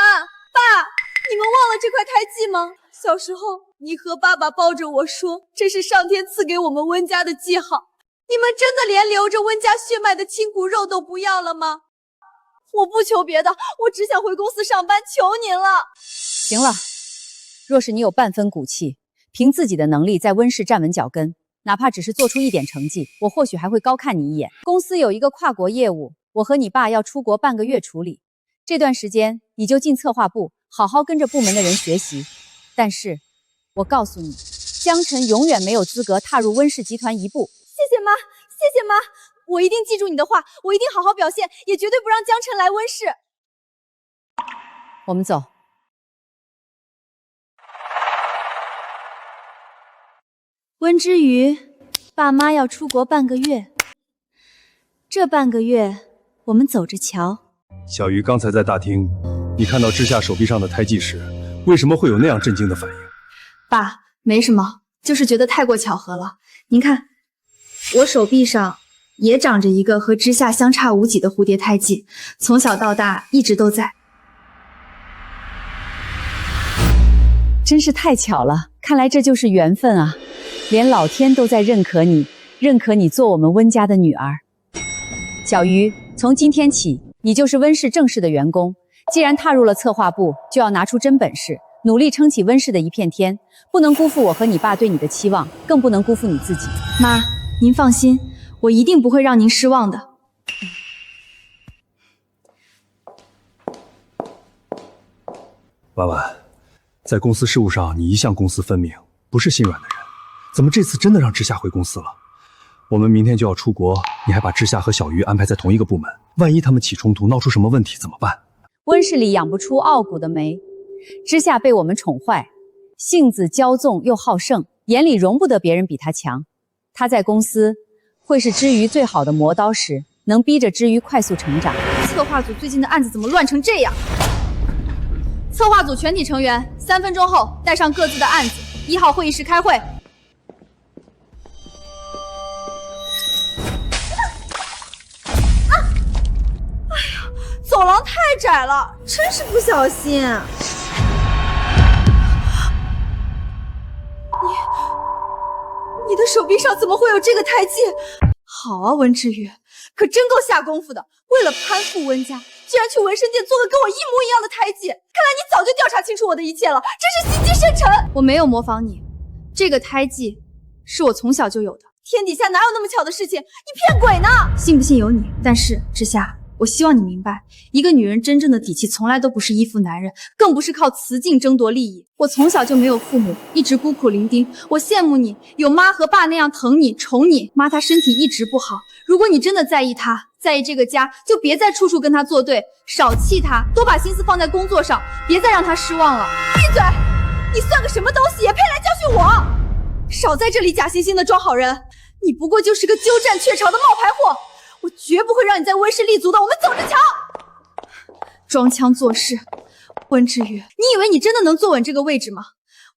爸，你们忘了这块胎记吗？小时候，你和爸爸抱着我说，这是上天赐给我们温家的记号。你们真的连流着温家血脉的亲骨肉都不要了吗？我不求别的，我只想回公司上班，求您了。行了，若是你有半分骨气，凭自己的能力在温氏站稳脚跟，哪怕只是做出一点成绩，我或许还会高看你一眼。公司有一个跨国业务，我和你爸要出国半个月处理，这段时间你就进策划部，好好跟着部门的人学习。但是，我告诉你，江晨永远没有资格踏入温氏集团一步。谢谢妈，谢谢妈，我一定记住你的话，我一定好好表现，也绝对不让江晨来温氏。我们走。温之瑜，爸妈要出国半个月，这半个月我们走着瞧。小鱼刚才在大厅，你看到之夏手臂上的胎记时，为什么会有那样震惊的反应？爸，没什么，就是觉得太过巧合了。您看，我手臂上也长着一个和之夏相差无几的蝴蝶胎记，从小到大一直都在。真是太巧了，看来这就是缘分啊！连老天都在认可你，认可你做我们温家的女儿。小鱼，从今天起，你就是温氏正式的员工。既然踏入了策划部，就要拿出真本事，努力撑起温氏的一片天，不能辜负我和你爸对你的期望，更不能辜负你自己。妈，您放心，我一定不会让您失望的。婉婉，在公司事务上，你一向公私分明，不是心软的人，怎么这次真的让之夏回公司了？我们明天就要出国，你还把之夏和小鱼安排在同一个部门，万一他们起冲突，闹出什么问题怎么办？温氏里养不出傲骨的梅，之夏被我们宠坏，性子骄纵又好胜，眼里容不得别人比他强。他在公司会是之瑜最好的磨刀石，能逼着之瑜快速成长。策划组最近的案子怎么乱成这样？策划组全体成员，3分钟后带上各自的案子，1号会议室开会。走廊太窄了，真是不小心。你的手臂上怎么会有这个胎记？好啊，温之瑜，可真够下功夫的。为了攀附温家，居然去纹身店做个跟我一模一样的胎记。看来你早就调查清楚我的一切了，真是心机深沉。我没有模仿你，这个胎记是我从小就有的。天底下哪有那么巧的事情？你骗鬼呢！信不信由你。但是之夏，我希望你明白，一个女人真正的底气从来都不是依附男人，更不是靠雌竞争夺利益。我从小就没有父母，一直孤苦伶仃。我羡慕你有妈和爸那样疼你宠你。妈她身体一直不好，如果你真的在意她，在意这个家，就别再处处跟她作对，少气她，多把心思放在工作上，别再让她失望了。闭嘴！你算个什么东西，也配来教训我？少在这里假惺惺的装好人，你不过就是个鸠占鹊巢的冒牌货。我绝不会让你在温氏立足的，我们走着瞧。装腔作势，温之瑜，你以为你真的能坐稳这个位置吗？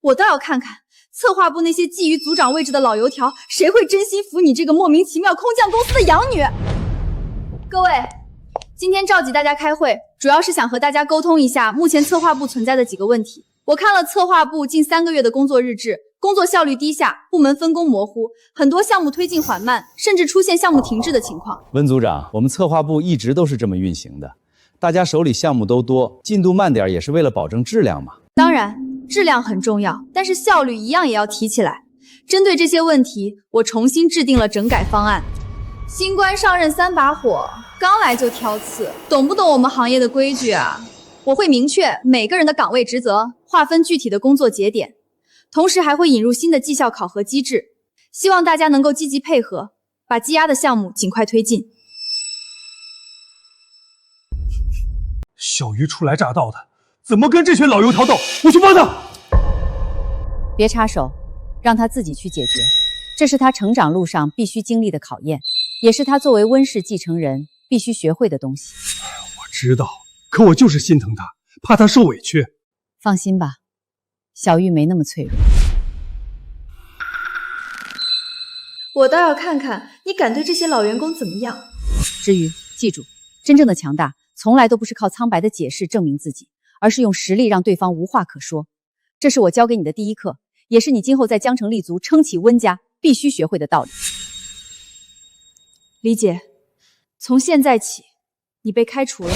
我倒要看看策划部那些觊觎组长位置的老油条，谁会真心服你这个莫名其妙空降公司的养女？各位，今天召集大家开会，主要是想和大家沟通一下目前策划部存在的几个问题。我看了策划部近3个月的工作日志，工作效率低下，部门分工模糊，很多项目推进缓慢，甚至出现项目停滞的情况。温组长，我们策划部一直都是这么运行的，大家手里项目都多，进度慢点也是为了保证质量嘛。当然，质量很重要，但是效率一样也要提起来。针对这些问题，我重新制定了整改方案。新官上任3把火，刚来就挑刺，懂不懂我们行业的规矩啊？我会明确每个人的岗位职责，划分具体的工作节点，同时还会引入新的绩效考核机制，希望大家能够积极配合，把积压的项目尽快推进。小鱼初来乍到的，怎么跟这群老油条斗？我去帮他！别插手，让他自己去解决。这是他成长路上必须经历的考验，也是他作为温氏继承人必须学会的东西。我知道，可我就是心疼他，怕他受委屈。放心吧，小玉没那么脆弱。我倒要看看你敢对这些老员工怎么样。至于记住，真正的强大从来都不是靠苍白的解释证明自己，而是用实力让对方无话可说。这是我教给你的第一课，也是你今后在江城立足、撑起温家必须学会的道理。李姐，从现在起，你被开除了。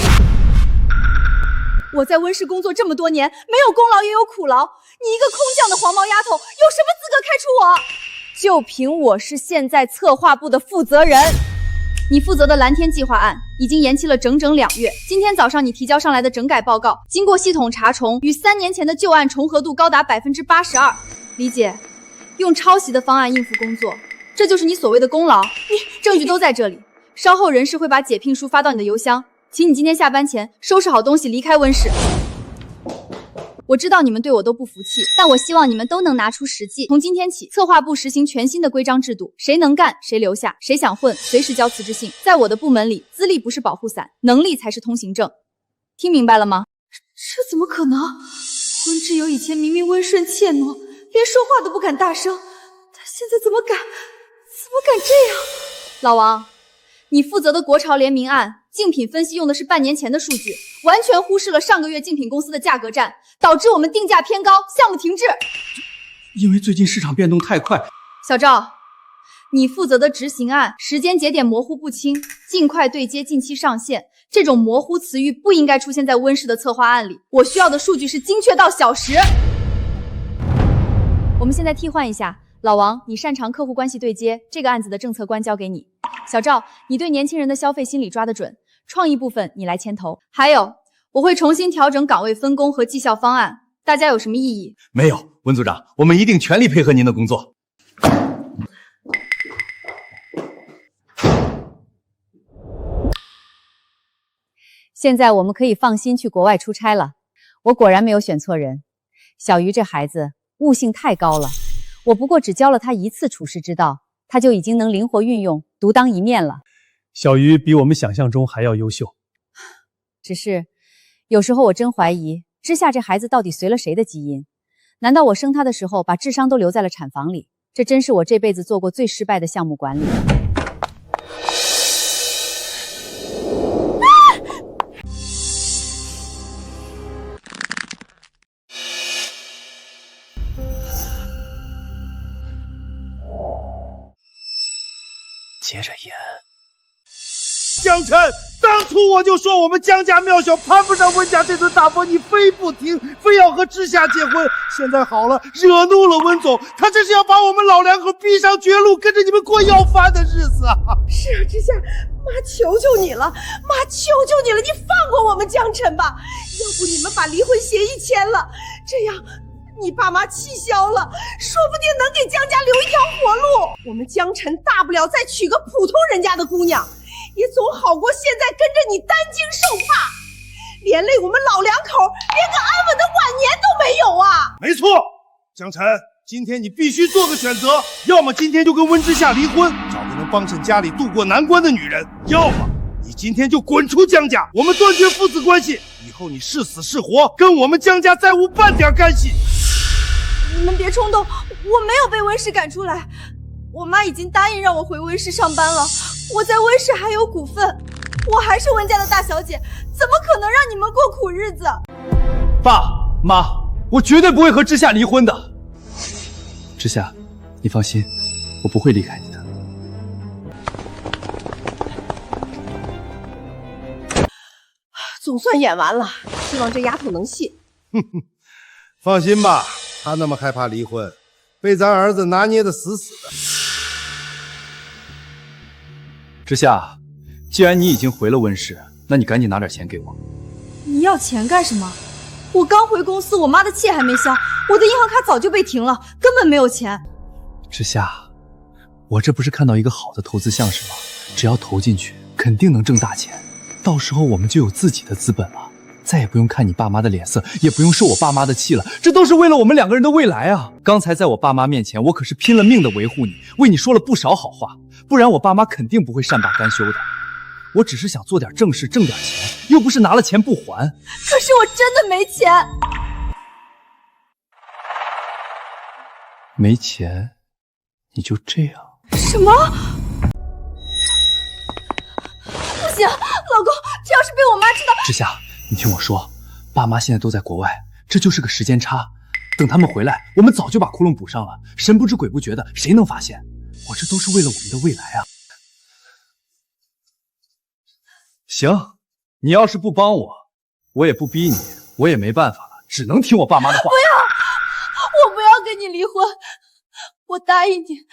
我在温氏工作这么多年，没有功劳也有苦劳，你一个空降的黄毛丫头，有什么资格开除我？就凭我是现在策划部的负责人。你负责的蓝天计划案已经延期了整整2月。今天早上你提交上来的整改报告，经过系统查重，与3年前的旧案重合度高达82%。李姐，用抄袭的方案应付工作，这就是你所谓的功劳？证据都在这里。稍后人事会把解聘书发到你的邮箱，请你今天下班前收拾好东西离开温室。我知道你们对我都不服气，但我希望你们都能拿出实际。从今天起，策划部实行全新的规章制度，谁能干谁留下，谁想混随时交辞职信。在我的部门里，资历不是保护伞，能力才是通行证。听明白了吗？这怎么可能？温之友以前明明温顺怯懦，连说话都不敢大声，他现在怎么敢这样？老王，你负责的国潮联名案竞品分析用的是半年前的数据，完全忽视了上个月竞品公司的价格战，导致我们定价偏高，项目停滞。因为最近市场变动太快。小赵，你负责的执行案时间节点模糊不清，尽快对接，近期上线。这种模糊词语不应该出现在温室的策划案里。我需要的数据是精确到小时。我们现在替换一下，老王，你擅长客户关系对接，这个案子的政策官交给你。小赵，你对年轻人的消费心理抓得准，创意部分你来牵头。还有，我会重新调整岗位分工和绩效方案，大家有什么异议？没有，温组长，我们一定全力配合您的工作。现在我们可以放心去国外出差了。我果然没有选错人，小鱼这孩子悟性太高了，我不过只教了他1次处世之道，他就已经能灵活运用，独当一面了。小鱼比我们想象中还要优秀。只是有时候我真怀疑之夏这孩子到底随了谁的基因？难道我生他的时候把智商都留在了产房里？这真是我这辈子做过最失败的项目管理。接着演。江辰，当初我就说我们江家庙小攀不上温家这顿大风，你非不听，非要和知夏结婚。现在好了，惹怒了温总，他这是要把我们老两口逼上绝路，跟着你们过要饭的日子啊！是啊，知夏，妈求求你了，妈求求你了，你放过我们江辰吧！要不你们把离婚协议签了，这样你爸妈气消了，说不定能给江家留一条活路。我们江辰大不了再娶个普通人家的姑娘，也总好过现在跟着你担惊受怕，连累我们老两口连个安稳的晚年都没有啊！没错，江辰，今天你必须做个选择，要么今天就跟温之夏离婚，找个能帮衬家里渡过难关的女人，要么你今天就滚出江家，我们断绝父子关系，以后你是死是活，跟我们江家再无半点干系。你们别冲动，我没有被温室赶出来，我妈已经答应让我回温室上班了，我在温室还有股份，我还是温家的大小姐，怎么可能让你们过苦日子？爸妈，我绝对不会和知夏离婚的。知夏，你放心，我不会离开你的。总算演完了，希望这丫头能信。放心吧，他那么害怕离婚，被咱儿子拿捏得死死的。知夏，既然你已经回了温室，那你赶紧拿点钱给我。你要钱干什么？我刚回公司，我妈的气还没消，我的银行卡早就被停了，根本没有钱。知夏，我这不是看到一个好的投资项是吗？只要投进去，肯定能挣大钱，到时候我们就有自己的资本了，再也不用看你爸妈的脸色，也不用受我爸妈的气了，这都是为了我们两个人的未来啊！刚才在我爸妈面前，我可是拼了命的维护你，为你说了不少好话，不然我爸妈肯定不会善罢甘休的。我只是想做点正事，挣点钱，又不是拿了钱不还。可是我真的没钱。没钱，你就这样？什么？不行，老公，这要是被我妈知道……知夏，你听我说，爸妈现在都在国外，这就是个时间差。等他们回来，我们早就把窟窿补上了，神不知鬼不觉的，谁能发现？我这都是为了我们的未来啊！行，你要是不帮我，我也不逼你，我也没办法了，只能听我爸妈的话。不要！我答应你。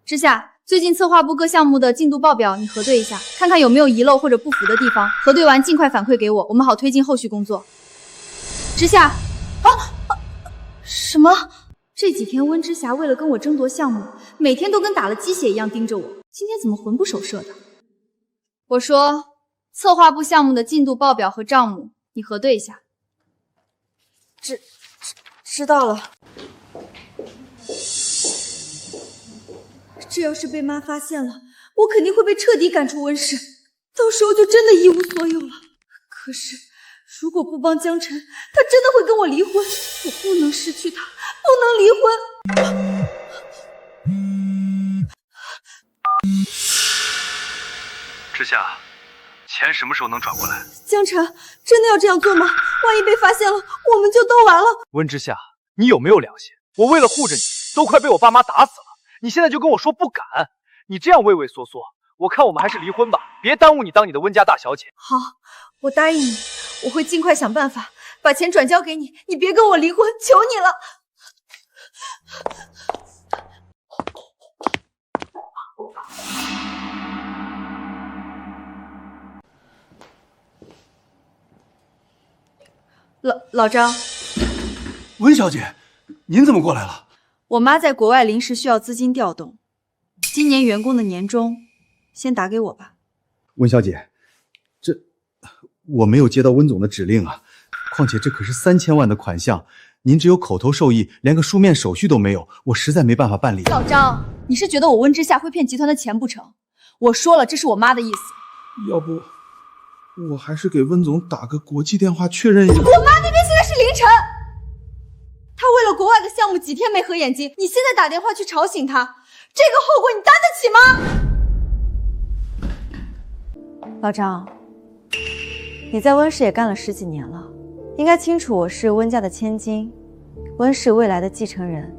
之夏，最近策划部各项目的进度报表你核对一下，看看有没有遗漏或者不符的地方。核对完尽快反馈给我，我们好推进后续工作。之夏，什么？这几天温之霞为了跟我争夺项目，每天都跟打了鸡血一样盯着我，今天怎么魂不守舍的？我说，策划部项目的进度报表和账目你核对一下。知道了。这要是被妈发现了，我肯定会被彻底赶出温室，到时候就真的一无所有了。可是，如果不帮江晨，他真的会跟我离婚，我不能失去他，不能离婚。之夏，钱什么时候能转过来？江晨，真的要这样做吗？万一被发现了，我们就都完了。温之夏，你有没有良心？我为了护着你，都快被我爸妈打死了。你现在就跟我说不敢，你这样畏畏缩缩，我看我们还是离婚吧，别耽误你当你的温家大小姐。好，我答应你，我会尽快想办法把钱转交给你，你别跟我离婚，求你了。老张，温小姐，您怎么过来了？我妈在国外临时需要资金调动，今年员工的年终先打给我吧。温小姐，我没有接到温总的指令啊，况且这可是3000万的款项，您只有口头授意，连个书面手续都没有，我实在没办法办理。老张，你是觉得我温之夏会骗集团的钱不成？我说了，这是我妈的意思。要不我还是给温总打个国际电话确认一下。我妈那边现在是凌晨，她为了国外的项目几天没合眼睛，你现在打电话去吵醒她，这个后果你担得起吗？老张，你在温氏也干了10几年了，应该清楚我是温家的千金，温氏未来的继承人。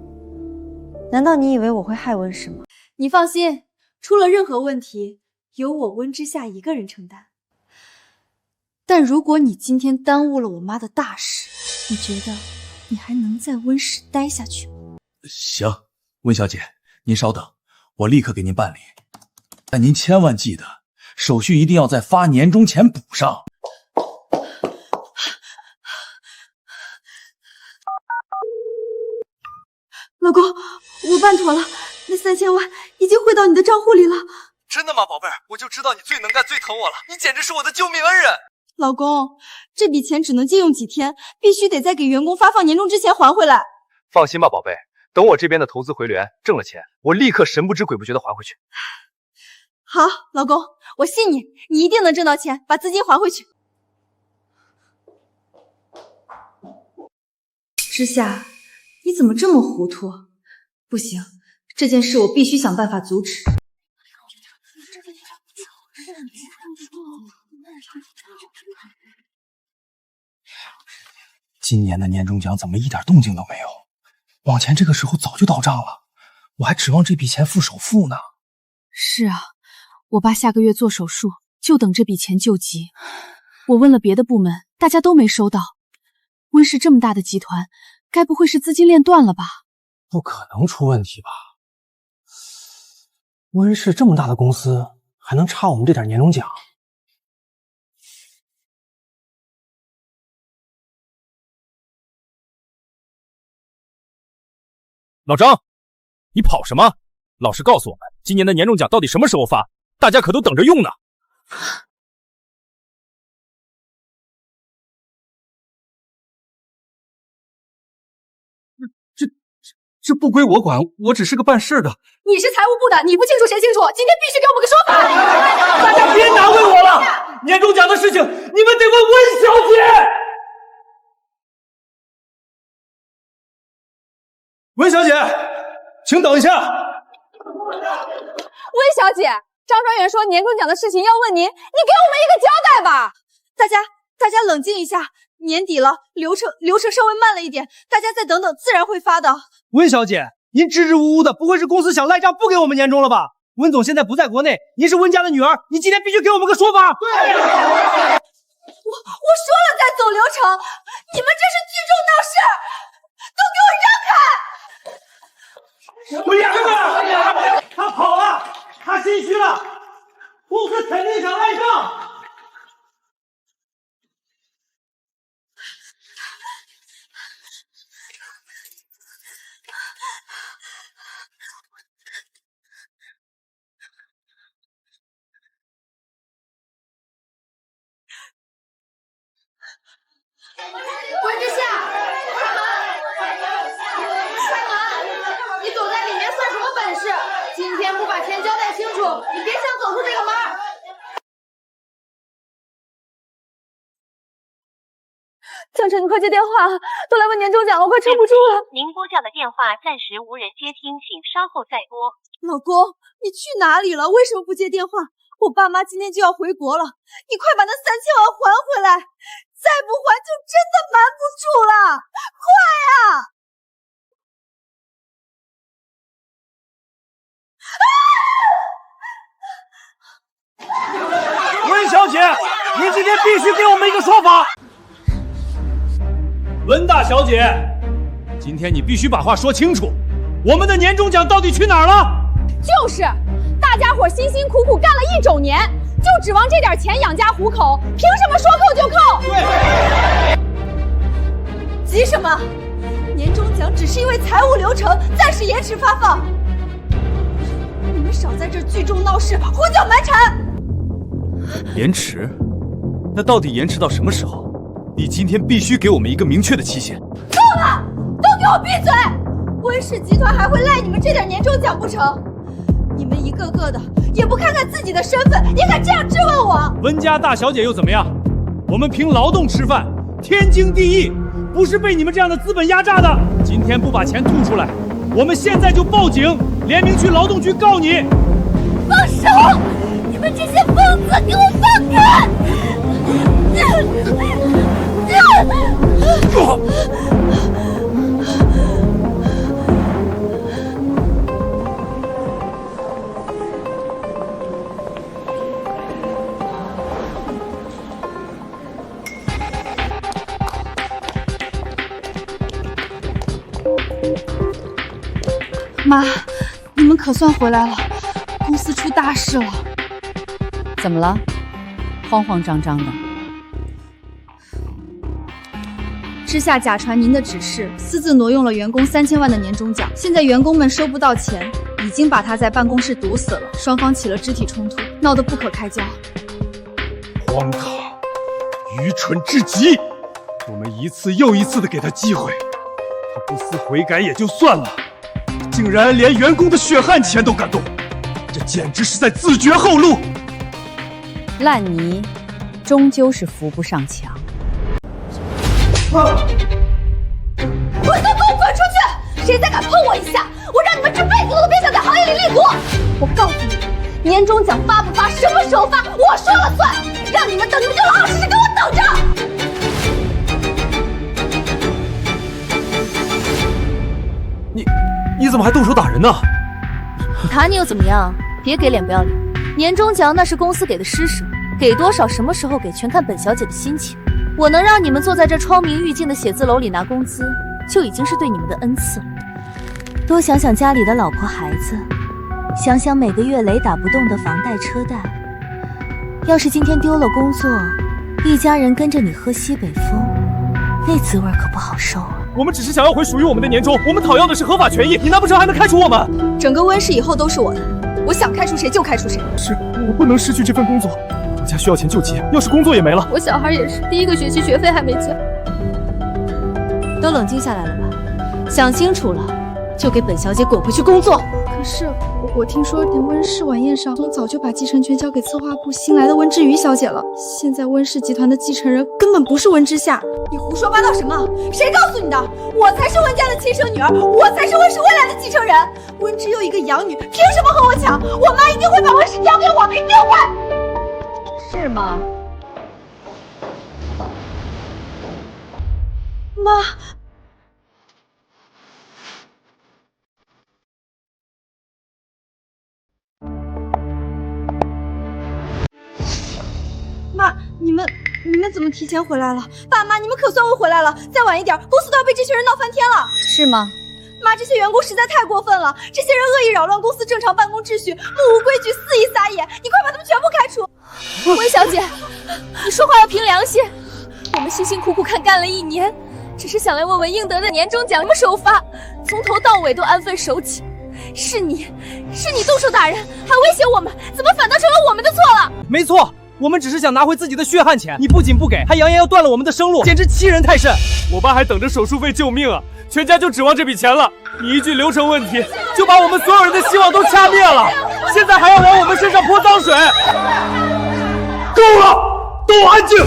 难道你以为我会害温氏吗？你放心，出了任何问题，由我温之夏一个人承担。但如果你今天耽误了我妈的大事，你觉得你还能在温室待下去吗？行，温小姐，您稍等，我立刻给您办理。但您千万记得，手续一定要在发年终前补上。老公，我办妥了，那3000万已经汇到你的账户里了。真的吗，宝贝儿？我就知道你最能干、最疼我了，你简直是我的救命恩人。老公，这笔钱只能借用几天，必须得在给员工发放年终之前还回来。放心吧，宝贝，等我这边的投资回流挣了钱，我立刻神不知鬼不觉的还回去。好，老公，我信你，你一定能挣到钱，把资金还回去。之夏，你怎么这么糊涂？不行，这件事我必须想办法阻止。今年的年终奖怎么一点动静都没有？往前这个时候早就到账了，我还指望这笔钱付首付呢。是啊，我爸下个月做手术，就等这笔钱救急。我问了别的部门，大家都没收到。温氏这么大的集团，该不会是资金链断了吧？不可能出问题吧？温氏这么大的公司，还能差我们这点年终奖？老张，你跑什么？老实告诉我们，今年的年终奖到底什么时候发？大家可都等着用呢。这不归我管，我只是个办事的。你是财务部的，你不清楚谁清楚？今天必须给我们个说法！大家别难为我了，年终奖的事情你们得问温小姐。温小姐，请等一下。温小姐，张专员说年终奖的事情要问您，你给我们一个交代吧。大家冷静一下，年底了，流程稍微慢了一点，大家再等等，自然会发的。温小姐，您支支吾吾的，不会是公司想赖账不给我们年终了吧？温总现在不在国内，您是温家的女儿，你今天必须给我们个说法。对。我说了再走流程，你们这是聚众闹事，都给我让开！不要！他跑了，他心虚了，公司肯定想赖账。温之夏，开门！你躲在里面算什么本事？今天不把钱交代清楚，你别想走出这个门。江晨，你快接电话，都来问年终奖了，我快撑不住了。您拨叫的电话暂时无人接听，请稍后再拨。老公，你去哪里了？为什么不接电话？我爸妈今天就要回国了，你快把那3000万还回来，再不还就真的瞒不住了，快啊！温小姐，您今天必须给我们一个说法。温大小姐，今天你必须把话说清楚，我们的年终奖到底去哪儿了？就是，大家伙辛辛苦苦干了1整年，就指望这点钱养家糊口，凭什么说扣就扣？对，急什么？年终奖只是因为财务流程暂时延迟发放，你们少在这聚众闹事，胡搅蛮缠。延迟？那到底延迟到什么时候？你今天必须给我们一个明确的期限。够了，都给我闭嘴！温氏集团还会赖你们这点年终奖不成？你们一个个的也不看看自己的身份，也敢这样质问我？温家大小姐又怎么样？我们凭劳动吃饭，天经地义，不是被你们这样的资本压榨的。今天不把钱吐出来，我们现在就报警，联名去劳动局告你。放手！你们这些疯子，给我放开！妈，你们可算回来了，公司出大事了。怎么了？慌慌张张的。知下假传您的指示，私自挪用了员工3000万的年终奖，现在员工们收不到钱，已经把他在办公室毒死了，双方起了肢体冲突，闹得不可开交。荒唐，愚蠢至极！我们一次又一次的给他机会，他不思悔改也就算了，竟然连员工的血汗钱都敢动，这简直是在自掘后路。烂泥终究是扶不上墙。滚都给我滚出去！谁再敢碰我一下，我让你们这辈子都别想在行业里立足！我告诉你们，年终奖发不发，什么时候发，我说了算！让你们等，你们就老老实实给我等着！你怎么还动手打人呢？打你又怎么样？别给脸不要脸！年终奖那是公司给的施舍，给多少什么时候给，全看本小姐的心情。我能让你们坐在这窗明玉净的写字楼里拿工资，就已经是对你们的恩赐了。多想想家里的老婆孩子，想想每个月雷打不动的房贷车贷。要是今天丢了工作，一家人跟着你喝西北风，那滋味可不好受啊！我们只是想要回属于我们的年终，我们讨要的是合法权益，你难不成还能开除我们？整个温氏以后都是我的，我想开除谁就开除谁。是我不能失去这份工作，国家需要钱救急，要是工作也没了，我小孩也是，第1个学期学费还没交。都冷静下来了吧？想清楚了，就给本小姐滚回去工作。可是我听说，连温氏晚宴上，早就把继承权交给策划部新来的温之瑜小姐了。现在温氏集团的继承人根本不是温之夏。你胡说八道什么？谁告诉你的？我才是温家的亲生女儿，我才是温氏未来的继承人。温之又一个养女，凭什么和我抢？我妈一定会把温氏交给我，一定会。是吗？妈。妈，你们你们怎么提前回来了？爸妈，你们可算会回来了！再晚一点，公司都要被这群人闹翻天了。是吗？妈，这些员工实在太过分了！这些人恶意扰乱公司正常办公秩序，目无规矩，肆意撒野！你快把他们全部开除！温小姐，你说话要凭良心。我们辛辛苦苦干了1年，只是想来问问应得的年终奖什么时候发，从头到尾都安分守己。是你动手打人，还威胁我们，怎么反倒成了我们的错了？没错，我们只是想拿回自己的血汗钱，你不仅不给，还扬言要断了我们的生路，简直欺人太甚！我爸还等着手术费救命啊，全家就指望这笔钱了。你一句流程问题，就把我们所有人的希望都掐灭了，现在还要往我们身上泼脏水！够了，都安静！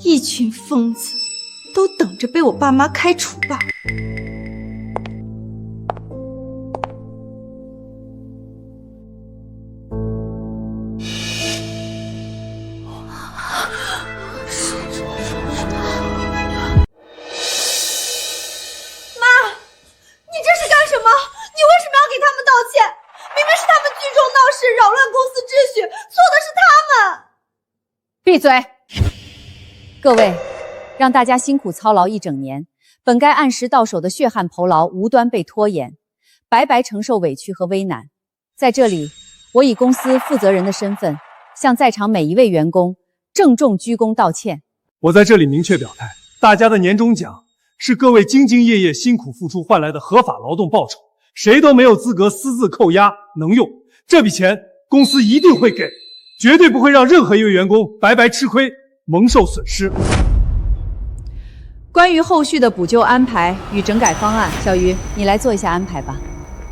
一群疯子，都等着被我爸妈开除吧。闭嘴！各位，让大家辛苦操劳1整年，本该按时到手的血汗酬劳无端被拖延，白白承受委屈和危难。在这里，我以公司负责人的身份，向在场每一位员工郑重鞠躬道歉。我在这里明确表态，大家的年终奖是各位兢兢业业、辛苦付出换来的合法劳动报酬，谁都没有资格私自扣押，能用。这笔钱公司一定会给。绝对不会让任何一位员工白白吃亏，蒙受损失。关于后续的补救安排与整改方案，小鱼，你来做一下安排吧。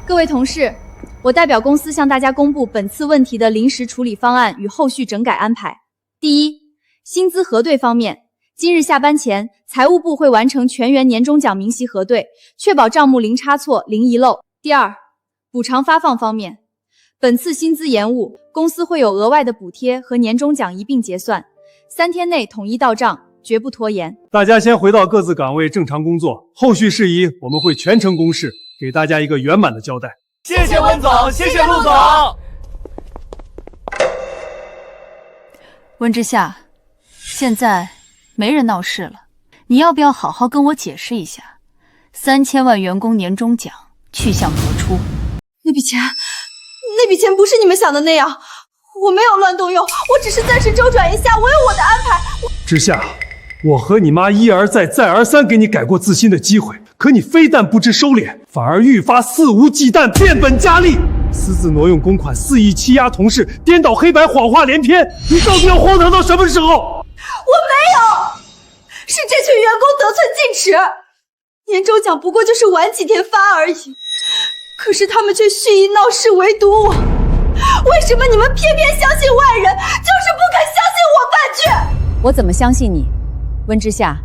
各位同事，我代表公司向大家公布本次问题的临时处理方案与后续整改安排。第一，薪资核对方面，今日下班前，财务部会完成全员年终奖明细核对，确保账目零差错、零遗漏。第二，补偿发放方面，本次薪资延误，公司会有额外的补贴和年终奖一并结算，3天内统一到账，绝不拖延。大家先回到各自岗位正常工作，后续事宜我们会全程公示，给大家一个圆满的交代。谢谢温总，谢谢陆总。温之夏，现在没人闹事了，你要不要好好跟我解释一下，3000万员工年终奖去向何处？那笔钱不是你们想的那样，我没有乱动用，我只是暂时周转一下，我有我的安排。之夏，我和你妈一而再再而三给你改过自新的机会，可你非但不知收敛，反而愈发肆无忌惮，变本加厉，私自挪用公款，肆意欺压同事，颠倒黑白，谎话连篇。你到底要荒唐到什么时候？我没有，是这群员工得寸进尺，年终奖不过就是晚几天发而已。可是他们却蓄意闹事，围堵我。为什么你们偏偏相信外人，就是不肯相信我半句？我怎么相信你？温之夏，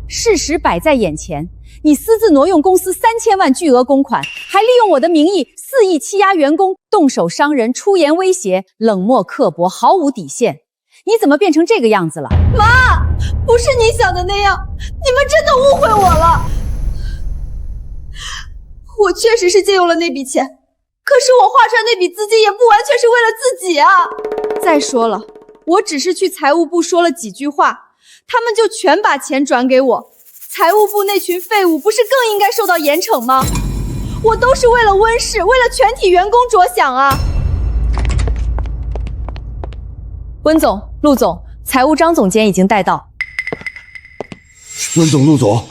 事实摆在眼前，你私自挪用公司3000万巨额公款，还利用我的名义肆意欺压员工，动手伤人，出言威胁，冷漠刻薄，毫无底线。你怎么变成这个样子了？妈，不是你想的那样，你们真的误会我了。我确实是借用了那笔钱，可是我划船那笔资金也不完全是为了自己啊。再说了，我只是去财务部说了几句话，他们就全把钱转给我。财务部那群废物不是更应该受到严惩吗？我都是为了温氏，为了全体员工着想啊。温总、陆总，财务张总监已经带到。温总、陆总，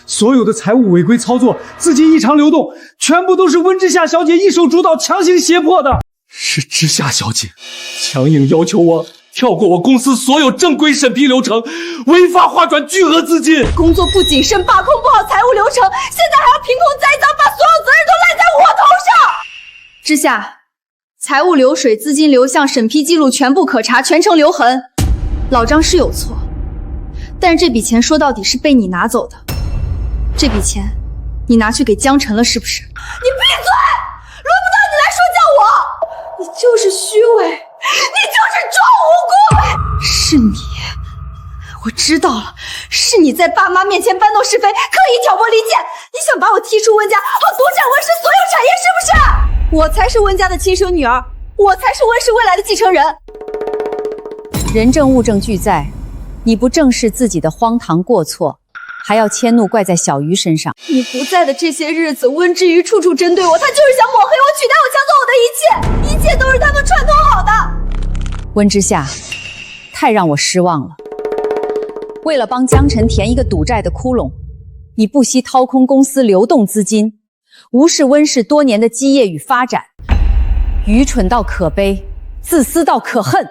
所有的财务违规操作、资金异常流动，全部都是温之夏小姐一手主导、强行胁迫的。是之夏小姐强硬要求我跳过我公司所有正规审批流程，违法划转巨额资金，工作不谨慎，把控不好财务流程，现在还要凭空栽赃，把所有责任都赖在我头上。之夏，财务流水、资金流向、审批记录全部可查，全程留痕。老张是有错，但是这笔钱说到底是被你拿走的。这笔钱你拿去给江晨了是不是？你闭嘴！轮不到你来说教我！你就是虚伪，你就是装无辜！是你，我知道了，是你在爸妈面前搬弄是非，刻意挑拨离间，你想把我踢出温家，好独占温氏所有产业是不是？我才是温家的亲生女儿，我才是温氏未来的继承人。人证物证俱在，你不正视自己的荒唐过错，还要迁怒怪在小鱼身上。你不在的这些日子，温之瑜处处针对我，他就是想抹黑我，取代我，抢走我的一切，一切都是他们串通好的。温之夏，太让我失望了。为了帮江辰填一个赌债的窟窿，你不惜掏空公司流动资金，无视温氏多年的基业与发展，愚蠢到可悲，自私到可恨。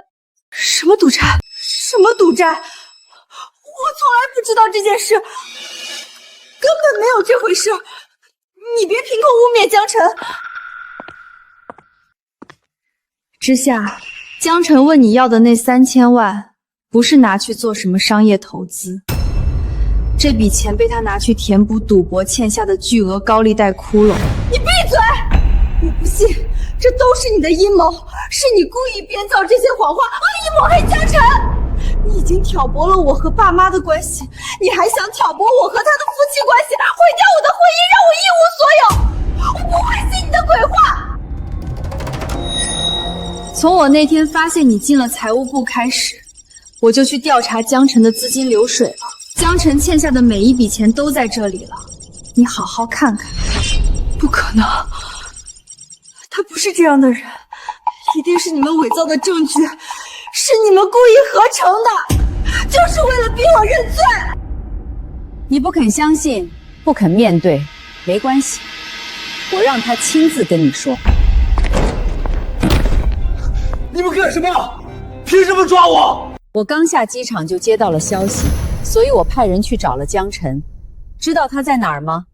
什么赌债？什么赌债？我从来不知道这件事，根本没有这回事。你别凭空污蔑江辰。之夏，江辰问你要的那3000万，不是拿去做什么商业投资，这笔钱被他拿去填补赌博欠下的巨额高利贷窟窿。你闭嘴！我不信，这都是你的阴谋，是你故意编造这些谎话，恶意抹黑江辰。你已经挑拨了我和爸妈的关系，你还想挑拨我和他的夫妻关系，毁掉我的婚姻，让我一无所有。我不会信你的鬼话。从我那天发现你进了财务部开始，我就去调查江辰的资金流水了。江辰欠下的每一笔钱都在这里了，你好好看看。不可能，他不是这样的人，一定是你们伪造的证据，是你们故意合成的，就是为了逼我认罪。你不肯相信，不肯面对，没关系，我让他亲自跟你说。你们干什么？凭什么抓我？我刚下机场就接到了消息，所以我派人去找了江辰。知道他在哪儿吗？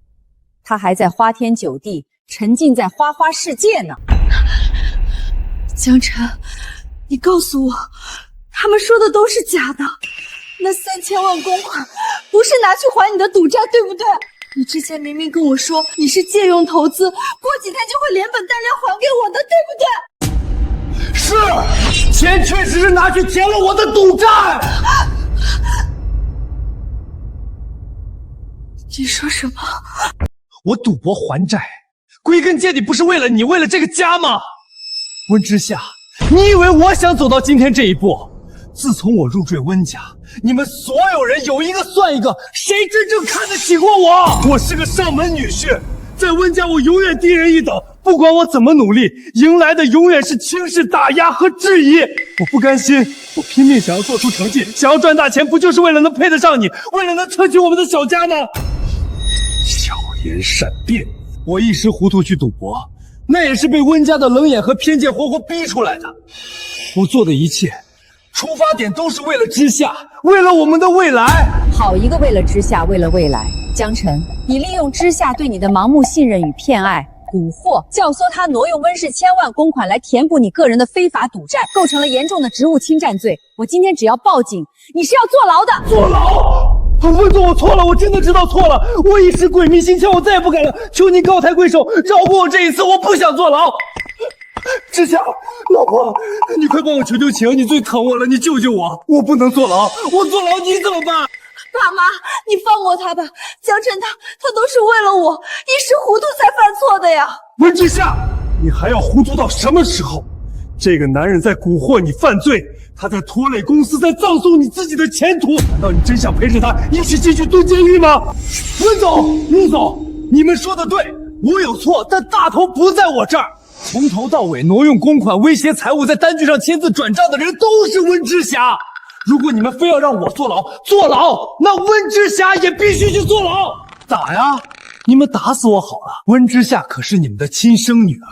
他还在花天酒地，沉浸在花花世界呢。江辰，你告诉我，他们说的都是假的。那3000万公款不是拿去还你的赌债，对不对？你之前明明跟我说你是借用投资，过几天就会连本带利还给我的，对不对？是，钱确实是拿去填了我的赌债。你说什么？我赌博还债，归根结底不是为了你，为了这个家吗？温之夏，你以为我想走到今天这一步？自从我入赘温家，你们所有人有一个算一个，谁真正看得起过我？我是个上门女婿，在温家我永远低人一等，不管我怎么努力，迎来的永远是轻视、打压和质疑。我不甘心，我拼命想要做出成绩，想要赚大钱，不就是为了能配得上你，为了能撑起我们的小家吗？巧言善辩，我一时糊涂去赌博，那也是被温家的冷眼和偏见活活逼出来的。我做的一切出发点都是为了之夏，为了我们的未来。好一个为了之夏，为了未来。江辰，你利用之夏对你的盲目信任与偏爱，蛊惑、教唆他挪用温氏1000万公款来填补你个人的非法赌债，构成了严重的职务侵占罪。我今天只要报警，你是要坐牢的。坐牢？温总，我错了，我真的知道错了，我一时鬼迷心窍，我再也不敢了，求你高抬贵手，饶过我这一次，我不想坐牢。之夏，老婆，你快帮我求求情，你最疼我了，你救救我，我不能坐牢，我坐牢你怎么办？爸妈，你放过他吧，江辰他都是为了我，一时糊涂才犯错的呀。温之夏，你还要糊涂到什么时候？这个男人在蛊惑你犯罪，他在拖累公司，在葬送你自己的前途，难道你真想陪着他一起进去蹲监狱吗？温总、陆总，你们说的对，我有错，但大头不在我这儿。从头到尾挪用公款、威胁财物，在单据上签字转账的人都是温之夏。如果你们非要让我坐牢，那温之夏也必须去坐牢。打呀！你们打死我好了。温之夏可是你们的亲生女儿，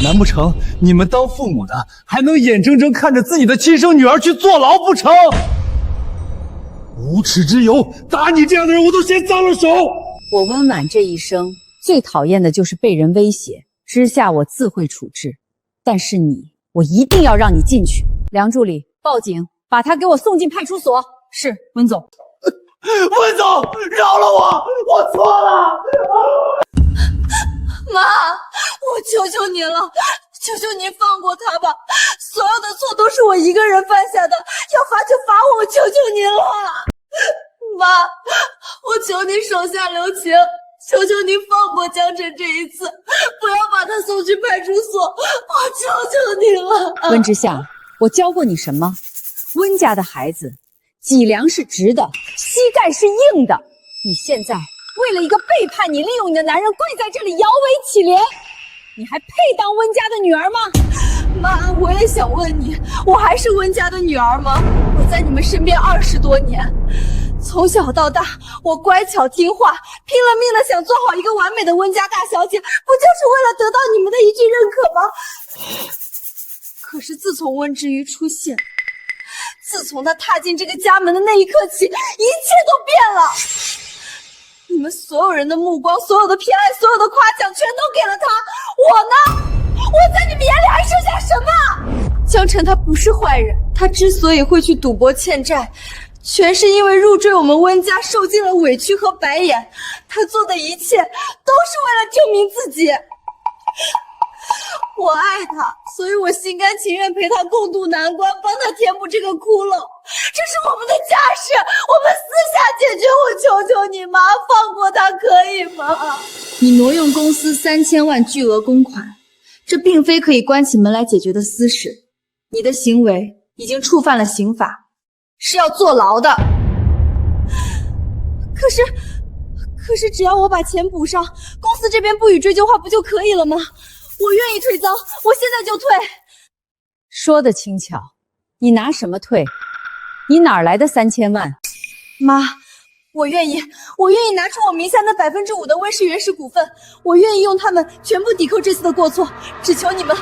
难不成你们当父母的还能眼睁睁看着自己的亲生女儿去坐牢不成？无耻之尤，打你这样的人我都嫌脏了手。我温婉这一生最讨厌的就是被人威胁，之夏我自会处置，但是你，我一定要让你进去。梁助理，报警，把他给我送进派出所。是，温总。温总，饶了我，我错了。妈，我求求您了，求求您放过他吧，所有的错都是我一个人犯下的，要罚就罚我，我求求您了。妈，我求你手下留情，求求您放过江晨这一次，不要把他送去派出所，我求求您了。温之夏，我教过你什么？温家的孩子，脊梁是直的，膝盖是硬的。你现在为了一个背叛你、利用你的男人，跪在这里摇尾乞怜，你还配当温家的女儿吗？妈，我也想问你，我还是温家的女儿吗？我在你们身边20多年，从小到大，我乖巧听话，拼了命的想做好一个完美的温家大小姐，不就是为了得到你们的一句认可吗？可是自从温之瑜出现，自从他踏进这个家门的那一刻起，一切都变了。你们所有人的目光、所有的偏爱、所有的夸奖，全都给了他。我呢？我在你们眼里还剩下什么？江晨他不是坏人，他之所以会去赌博欠债，全是因为入赘我们温家受尽了委屈和白眼。他做的一切都是为了证明自己。我爱他，所以我心甘情愿陪他共度难关，帮他填补这个窟窿。这是我们的家事，我们私下解决。我求求你妈，放过他可以吗？你挪用公司3000万巨额公款，这并非可以关起门来解决的私事。你的行为已经触犯了刑法，是要坐牢的。可是只要我把钱补上，公司这边不予追究话不就可以了吗？我愿意退赃，我现在就退。说的轻巧，你拿什么退？你哪来的3000万？妈，我愿意拿出我名下那5%的温氏原始股份，我愿意用它们全部抵扣这次的过错，只求你们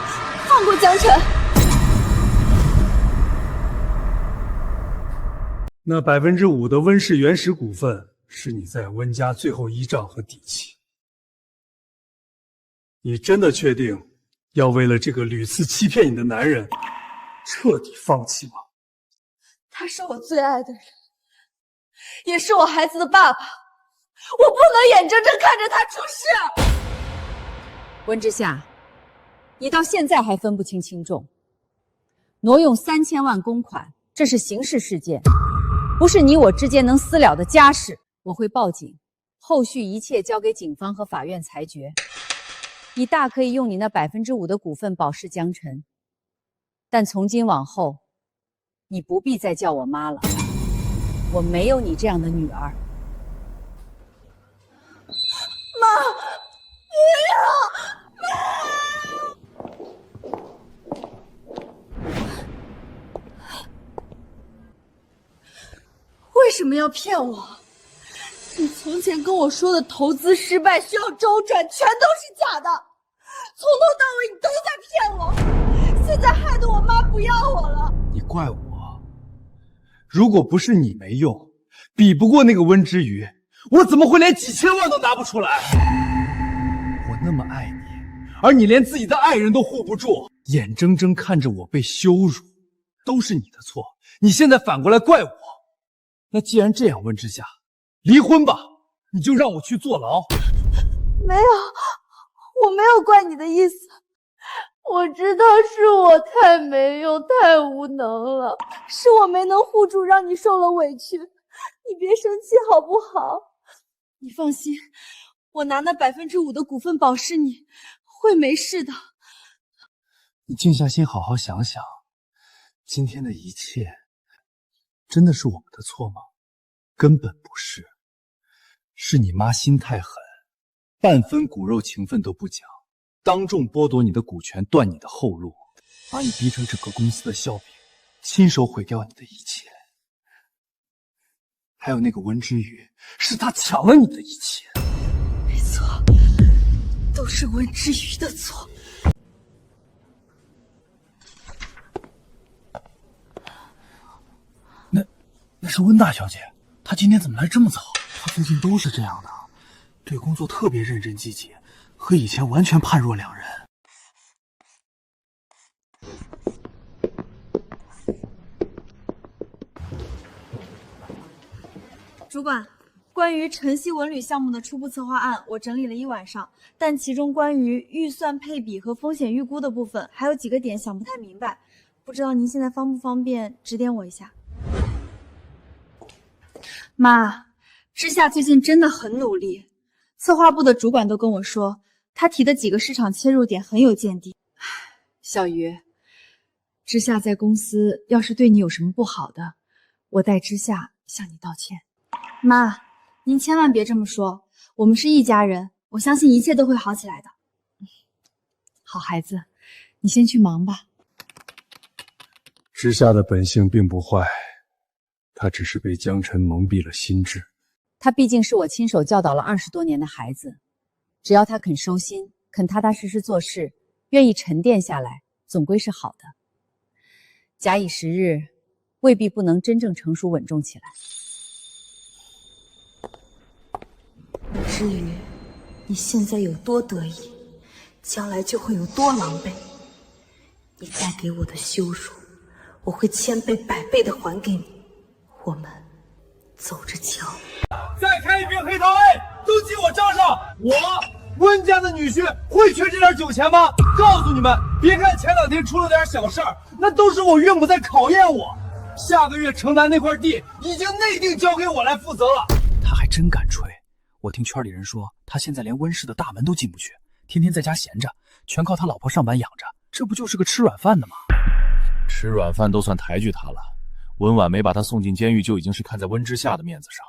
放过江晨。那5%的温氏原始股份是你在温家最后依仗和底气。你真的确定要为了这个屡次欺骗你的男人彻底放弃吗？他是我最爱的人，也是我孩子的爸爸，我不能眼睁睁看着他出事。温之夏，你到现在还分不清轻重。挪用3000万公款，这是刑事事件，不是你我之间能私了的家事。我会报警，后续一切交给警方和法院裁决。你大可以用你那5%的股份保释江晨，但从今往后，你不必再叫我妈了。我没有你这样的女儿。妈，不要！为什么要骗我？你从前跟我说的投资失败需要周转，全都是假的，从头到尾你都在骗我，现在害得我妈不要我了。你怪我？如果不是你没用，比不过那个温之瑜，我怎么会连几千万都拿不出来？我那么爱你，而你连自己的爱人都护不住，眼睁睁看着我被羞辱，都是你的错。你现在反过来怪我，那既然这样，温之夏，离婚吧，你就让我去坐牢。没有，我没有怪你的意思。我知道是我太没用、太无能了，是我没能护住，让你受了委屈。你别生气好不好？你放心，我拿那5%的股份保释你，会没事的。你静下心好好想想，今天的一切真的是我们的错吗？根本不是，是你妈心太狠，半分骨肉情分都不讲，当众剥夺你的股权，断你的后路，把你逼成整个公司的笑柄，亲手毁掉你的一切。还有那个温之瑜，是他抢了你的一切。没错，都是温之瑜的错。那是温大小姐，她今天怎么来这么早？她最近都是这样的，对工作特别认真积极，和以前完全判若两人。主管，关于晨曦文旅项目的初步策划案，我整理了1晚上，但其中关于预算配比和风险预估的部分，还有几个点想不太明白，不知道您现在方不方便指点我一下？妈，之夏最近真的很努力，策划部的主管都跟我说，他提的几个市场切入点很有见地。小鱼，之夏在公司要是对你有什么不好的，我代之夏向你道歉。妈，您千万别这么说，我们是一家人，我相信一切都会好起来的。好孩子，你先去忙吧。之夏的本性并不坏，他只是被江晨蒙蔽了心智。他毕竟是我亲手教导了20多年的孩子，只要他肯收心，肯踏踏实实做事，愿意沉淀下来，总归是好的。假以时日，未必不能真正成熟稳重起来。不至于你现在有多得意，将来就会有多狼狈。你带给我的羞辱，我会千倍百倍的还给你。我们走着瞧。再开一瓶黑桃 A， 都记我账上。我温家的女婿会缺这点酒钱吗？告诉你们，别看前2天出了点小事儿，那都是我岳母在考验我。下个月城南那块地已经内定交给我来负责了。他还真敢吹！我听圈里人说，他现在连温氏的大门都进不去，天天在家闲着，全靠他老婆上班养着，这不就是个吃软饭的吗？吃软饭都算抬举他了，温婉没把他送进监狱，就已经是看在温之夏的面子上，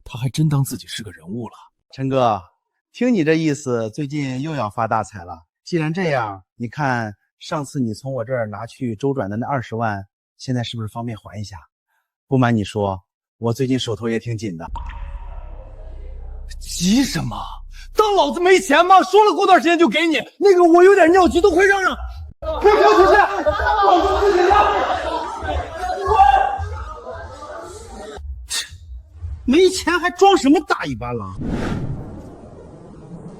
他还真当自己是个人物了。陈哥，听你这意思，最近又要发大财了。既然这样，你看上次你从我这儿拿去周转的那20万，现在是不是方便还一下？不瞒你说，我最近手头也挺紧的。急什么？当老子没钱吗？说了过段时间就给你。那个我有点尿急，都快让。给我出去！老子自己没钱还装什么大尾巴狼？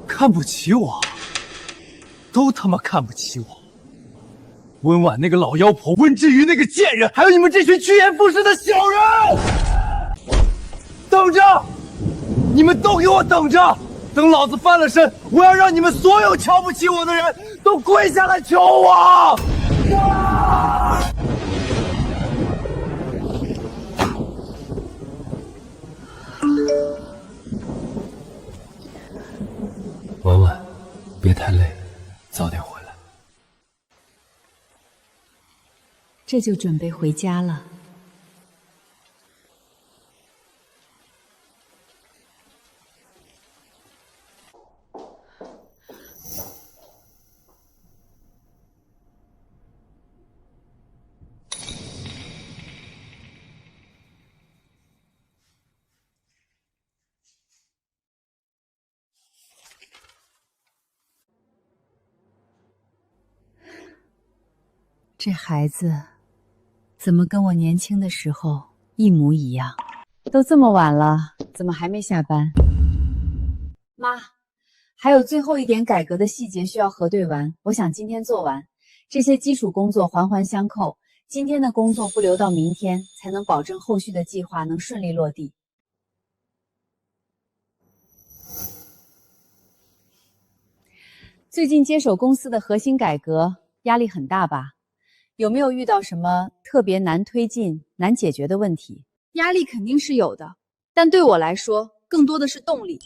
看不起我，都他妈看不起我！温婉那个老妖婆，温之瑜那个贱人，还有你们这群趋炎附势的小人，等着！你们都给我等着！等老子翻了身，我要让你们所有瞧不起我的人都跪下来求我！婉婉，别太累，早点回来。这就准备回家了。这孩子怎么跟我年轻的时候一模一样？都这么晚了，怎么还没下班？妈，还有最后一点改革的细节需要核对完，我想今天做完。这些基础工作环环相扣，今天的工作不留到明天，才能保证后续的计划能顺利落地。最近接手公司的核心改革，压力很大吧？有没有遇到什么特别难推进、难解决的问题？压力肯定是有的，但对我来说，更多的是动力。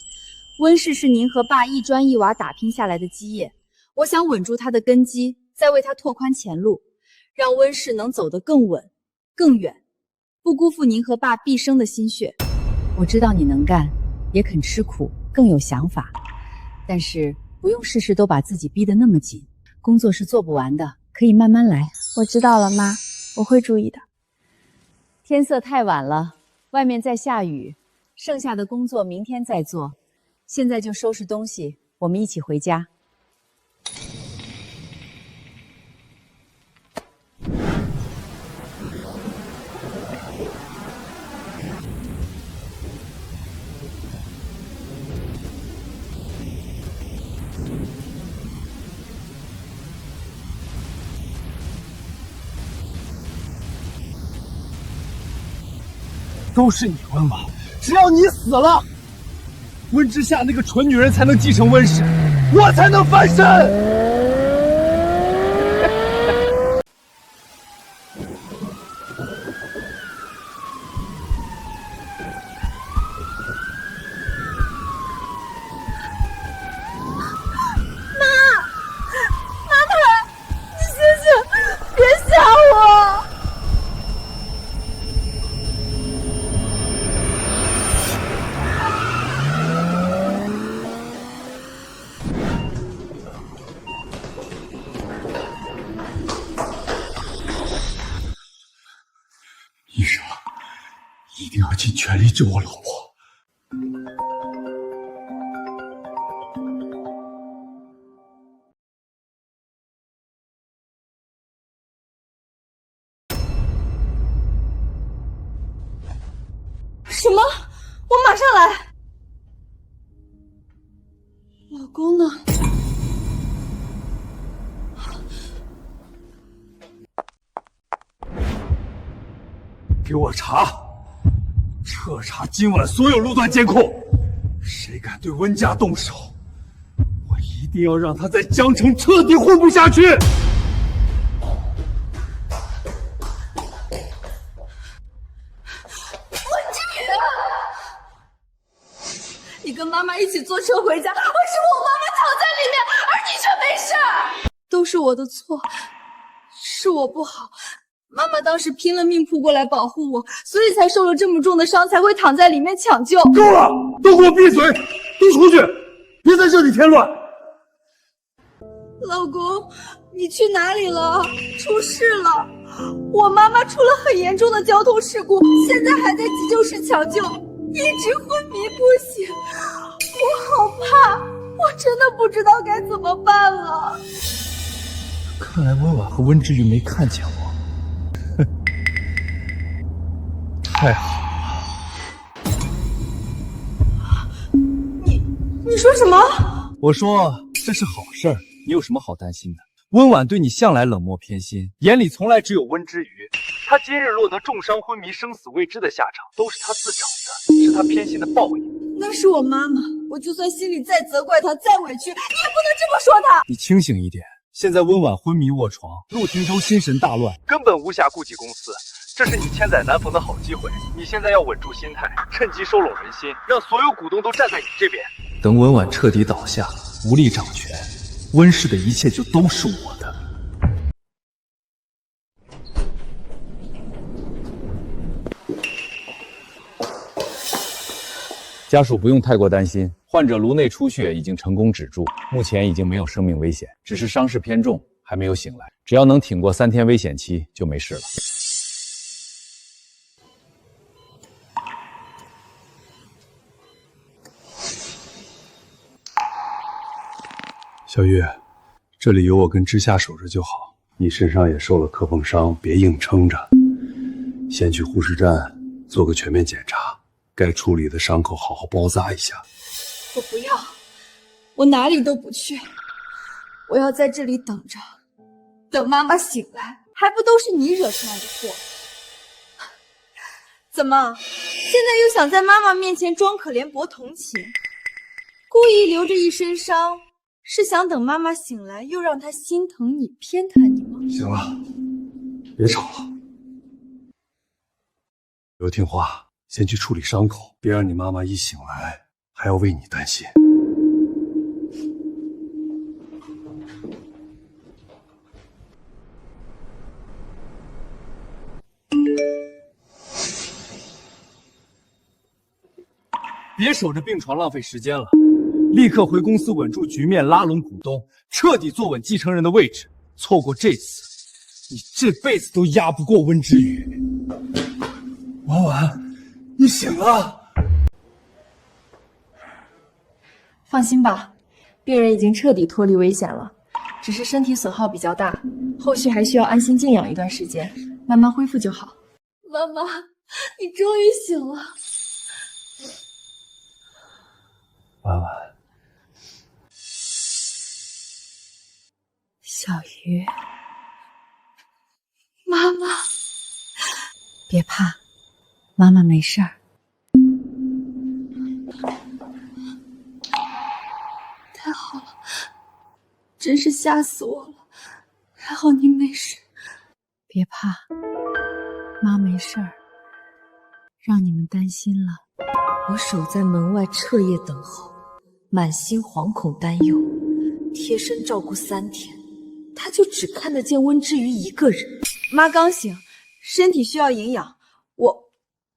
温氏是您和爸一砖一瓦打拼下来的基业，我想稳住它的根基，再为它拓宽前路，让温氏能走得更稳、更远，不辜负您和爸毕生的心血。我知道你能干，也肯吃苦，更有想法，但是不用事事都把自己逼得那么紧，工作是做不完的，可以慢慢来。我知道了，妈，我会注意的。天色太晚了，外面在下雨，剩下的工作明天再做。现在就收拾东西，我们一起回家。都是你温婉，只要你死了，温之夏那个蠢女人才能继承温氏，我才能翻身。尽全力救我老婆。什么？我马上来。老公呢？给我查，彻查今晚所有路段监控，谁敢对温家动手，我一定要让他在江城彻底混不下去。你跟妈妈一起坐车回家，为什么我妈妈躺在里面，而你却没事？都是我的错，是我不好。妈妈当时拼了命扑过来保护我，所以才受了这么重的伤，才会躺在里面抢救。够了，都给我闭嘴，都出去，别在这里添乱。老公，你去哪里了？出事了！我妈妈出了很严重的交通事故，现在还在急救室抢救，一直昏迷不醒。我好怕，我真的不知道该怎么办了。看来温婉和温之瑜没看见我。太好了！你说什么？我说这是好事儿，你有什么好担心的？温婉对你向来冷漠偏心，眼里从来只有温之瑜。她今日若能重伤昏迷，生死未知的下场，都是她自找的，是她偏心的报应。那是我妈妈，我就算心里再责怪她，再委屈，你也不能这么说她。你清醒一点，现在温婉昏迷卧床，陆廷舟心神大乱，根本无暇顾及公司。这是你千载难逢的好机会，你现在要稳住心态，趁机收拢人心，让所有股东都站在你这边。等温婉彻底倒下，无力掌权，温氏的一切就都是我的。家属不用太过担心，患者颅内出血已经成功止住，目前已经没有生命危险，只是伤势偏重，还没有醒来。只要能挺过3天危险期，就没事了。小玉，这里有我跟之夏守着就好。你身上也受了磕碰伤，别硬撑着。先去护士站做个全面检查，该处理的伤口好好包扎一下。我不要，我哪里都不去，我要在这里等着，等妈妈醒来，还不都是你惹出来的祸？怎么，现在又想在妈妈面前装可怜博同情，故意留着一身伤？是想等妈妈醒来，又让她心疼你、偏袒你吗？行了，别吵了。刘听话，先去处理伤口，别让你妈妈一醒来还要为你担心。别守着病床浪费时间了。立刻回公司稳住局面，拉拢股东，彻底坐稳继承人的位置。错过这次，你这辈子都压不过温之瑜。婉婉，你醒了。放心吧，病人已经彻底脱离危险了，只是身体损耗比较大，后续还需要安心静养一段时间，慢慢恢复就好。妈妈，你终于醒了。婉婉。小鱼，妈妈，别怕，妈妈没事儿。太好了，真是吓死我了，还好您没事。别怕，妈没事儿，让你们担心了。我守在门外彻夜等候，满心惶恐担忧，贴身照顾3天。他就只看得见温之瑜一个人。妈刚醒，身体需要营养，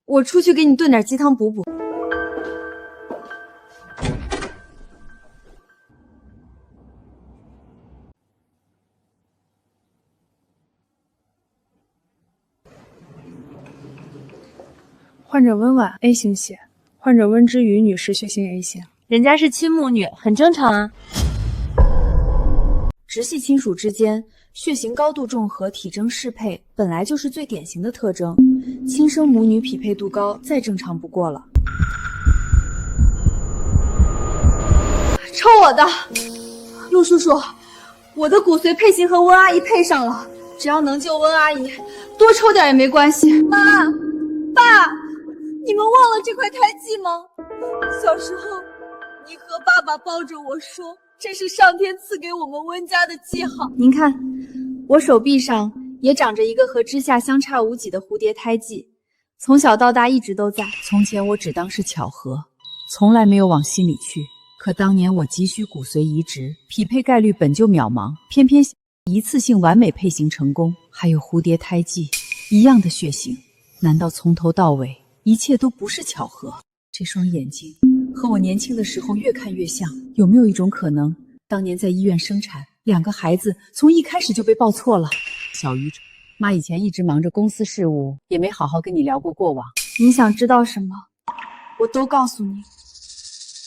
我出去给你炖点鸡汤补补。欢患者温婉 A 型血，患者温之瑜女士血型 A 型。人家是亲母女，很正常啊。直系亲属之间血型高度重合、体征适配，本来就是最典型的特征。亲生母女匹配度高，再正常不过了。抽我的，陆叔叔，我的骨髓配型和温阿姨配上了，只要能救温阿姨，多抽点也没关系。妈，爸，你们忘了这块胎记吗？小时候，你和爸爸抱着我说，这是上天赐给我们温家的记号。您看，我手臂上也长着一个和之夏相差无几的蝴蝶胎记，从小到大一直都在。从前我只当是巧合，从来没有往心里去。可当年我急需骨髓移植，匹配概率本就渺茫，偏偏一次性完美配型成功，还有蝴蝶胎记，一样的血型，难道从头到尾一切都不是巧合？这双眼睛和我年轻的时候越看越像，有没有一种可能，当年在医院生产，2个孩子从一开始就被抱错了？小鱼，妈以前一直忙着公司事务，也没好好跟你聊过过往。你想知道什么，我都告诉你。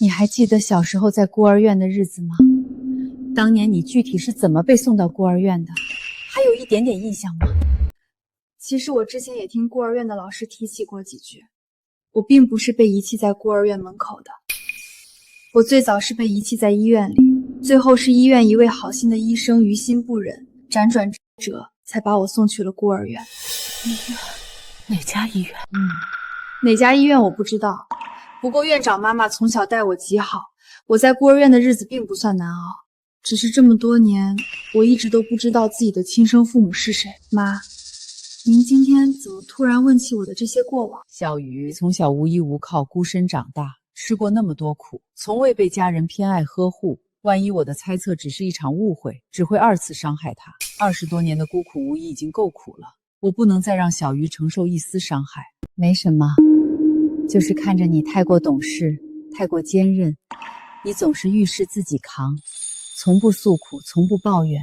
你还记得小时候在孤儿院的日子吗？当年你具体是怎么被送到孤儿院的？还有一点点印象吗？其实我之前也听孤儿院的老师提起过几句，我并不是被遗弃在孤儿院门口的，我最早是被遗弃在医院里，最后是医院一位好心的医生于心不忍，辗转折才把我送去了孤儿院。医院？哪家医院？哪家医院我不知道，不过院长妈妈从小待我极好，我在孤儿院的日子并不算难熬，只是这么多年，我一直都不知道自己的亲生父母是谁。妈，您今天怎么突然问起我的这些过往？小鱼从小无依无靠，孤身长大，吃过那么多苦，从未被家人偏爱呵护。万一我的猜测只是一场误会，只会2次伤害他。20多年的孤苦无依已经够苦了，我不能再让小鱼承受一丝伤害。没什么，就是看着你太过懂事，太过坚韧，你总是遇事自己扛，从不诉苦，从不抱怨。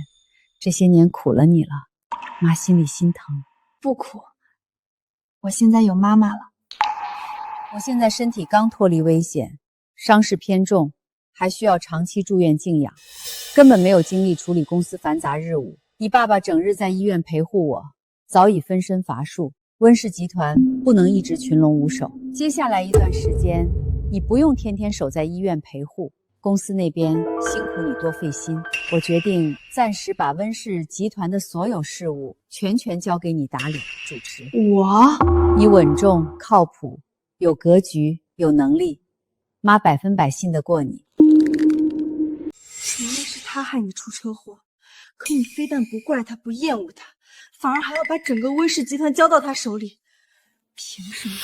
这些年苦了你了，妈心里心疼。不苦，我现在有妈妈了。我现在身体刚脱离危险，伤势偏重，还需要长期住院静养，根本没有精力处理公司繁杂日务。你爸爸整日在医院陪护我，早已分身乏术。温氏集团不能一直群龙无首，接下来一段时间，你不用天天守在医院陪护，公司那边辛苦你多费心。我决定暂时把温氏集团的所有事务全权交给你打理主持。你稳重靠谱，有格局，有能力，妈100%信得过你。明明是他害你出车祸，可你非但不怪他，不厌恶他，反而还要把整个温氏集团交到他手里。凭什么？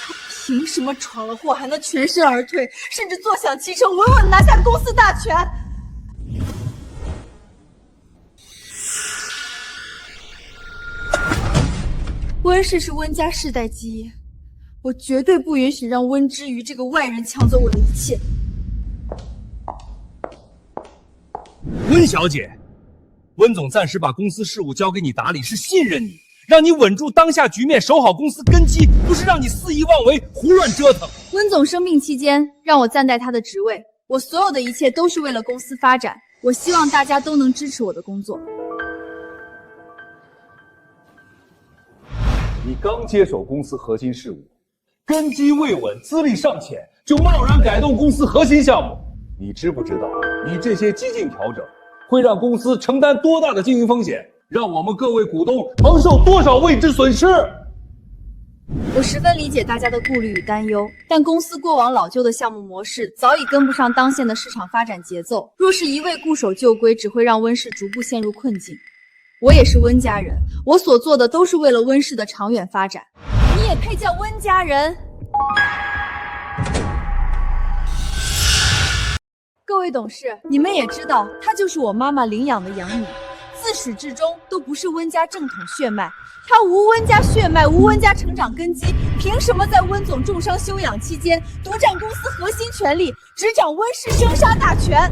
他凭什么闯了祸还能全身而退，甚至坐享其成，稳稳拿下公司大权？温氏是温家世代基业，我绝对不允许让温之瑜这个外人抢走我的一切。温小姐，温总暂时把公司事务交给你打理，是信任你，让你稳住当下局面，守好公司根基，不是让你肆意妄为、胡乱折腾。温总生病期间让我暂代他的职位，我所有的一切都是为了公司发展，我希望大家都能支持我的工作。你刚接手公司核心事务，根基未稳，资历尚浅，就贸然改动公司核心项目，你知不知道你这些激进调整会让公司承担多大的经营风险，让我们各位股东承受多少未知损失？我十分理解大家的顾虑与担忧，但公司过往老旧的项目模式早已跟不上当前的市场发展节奏，若是一味固守旧规，只会让温氏逐步陷入困境。我也是温家人，我所做的都是为了温氏的长远发展。你也配叫温家人？各位董事，你们也知道，她就是我妈妈领养的养女，自始至终都不是温家正统血脉，她无温家血脉，无温家成长根基，凭什么在温总重伤休养期间独占公司核心权力，执掌温氏生杀大权？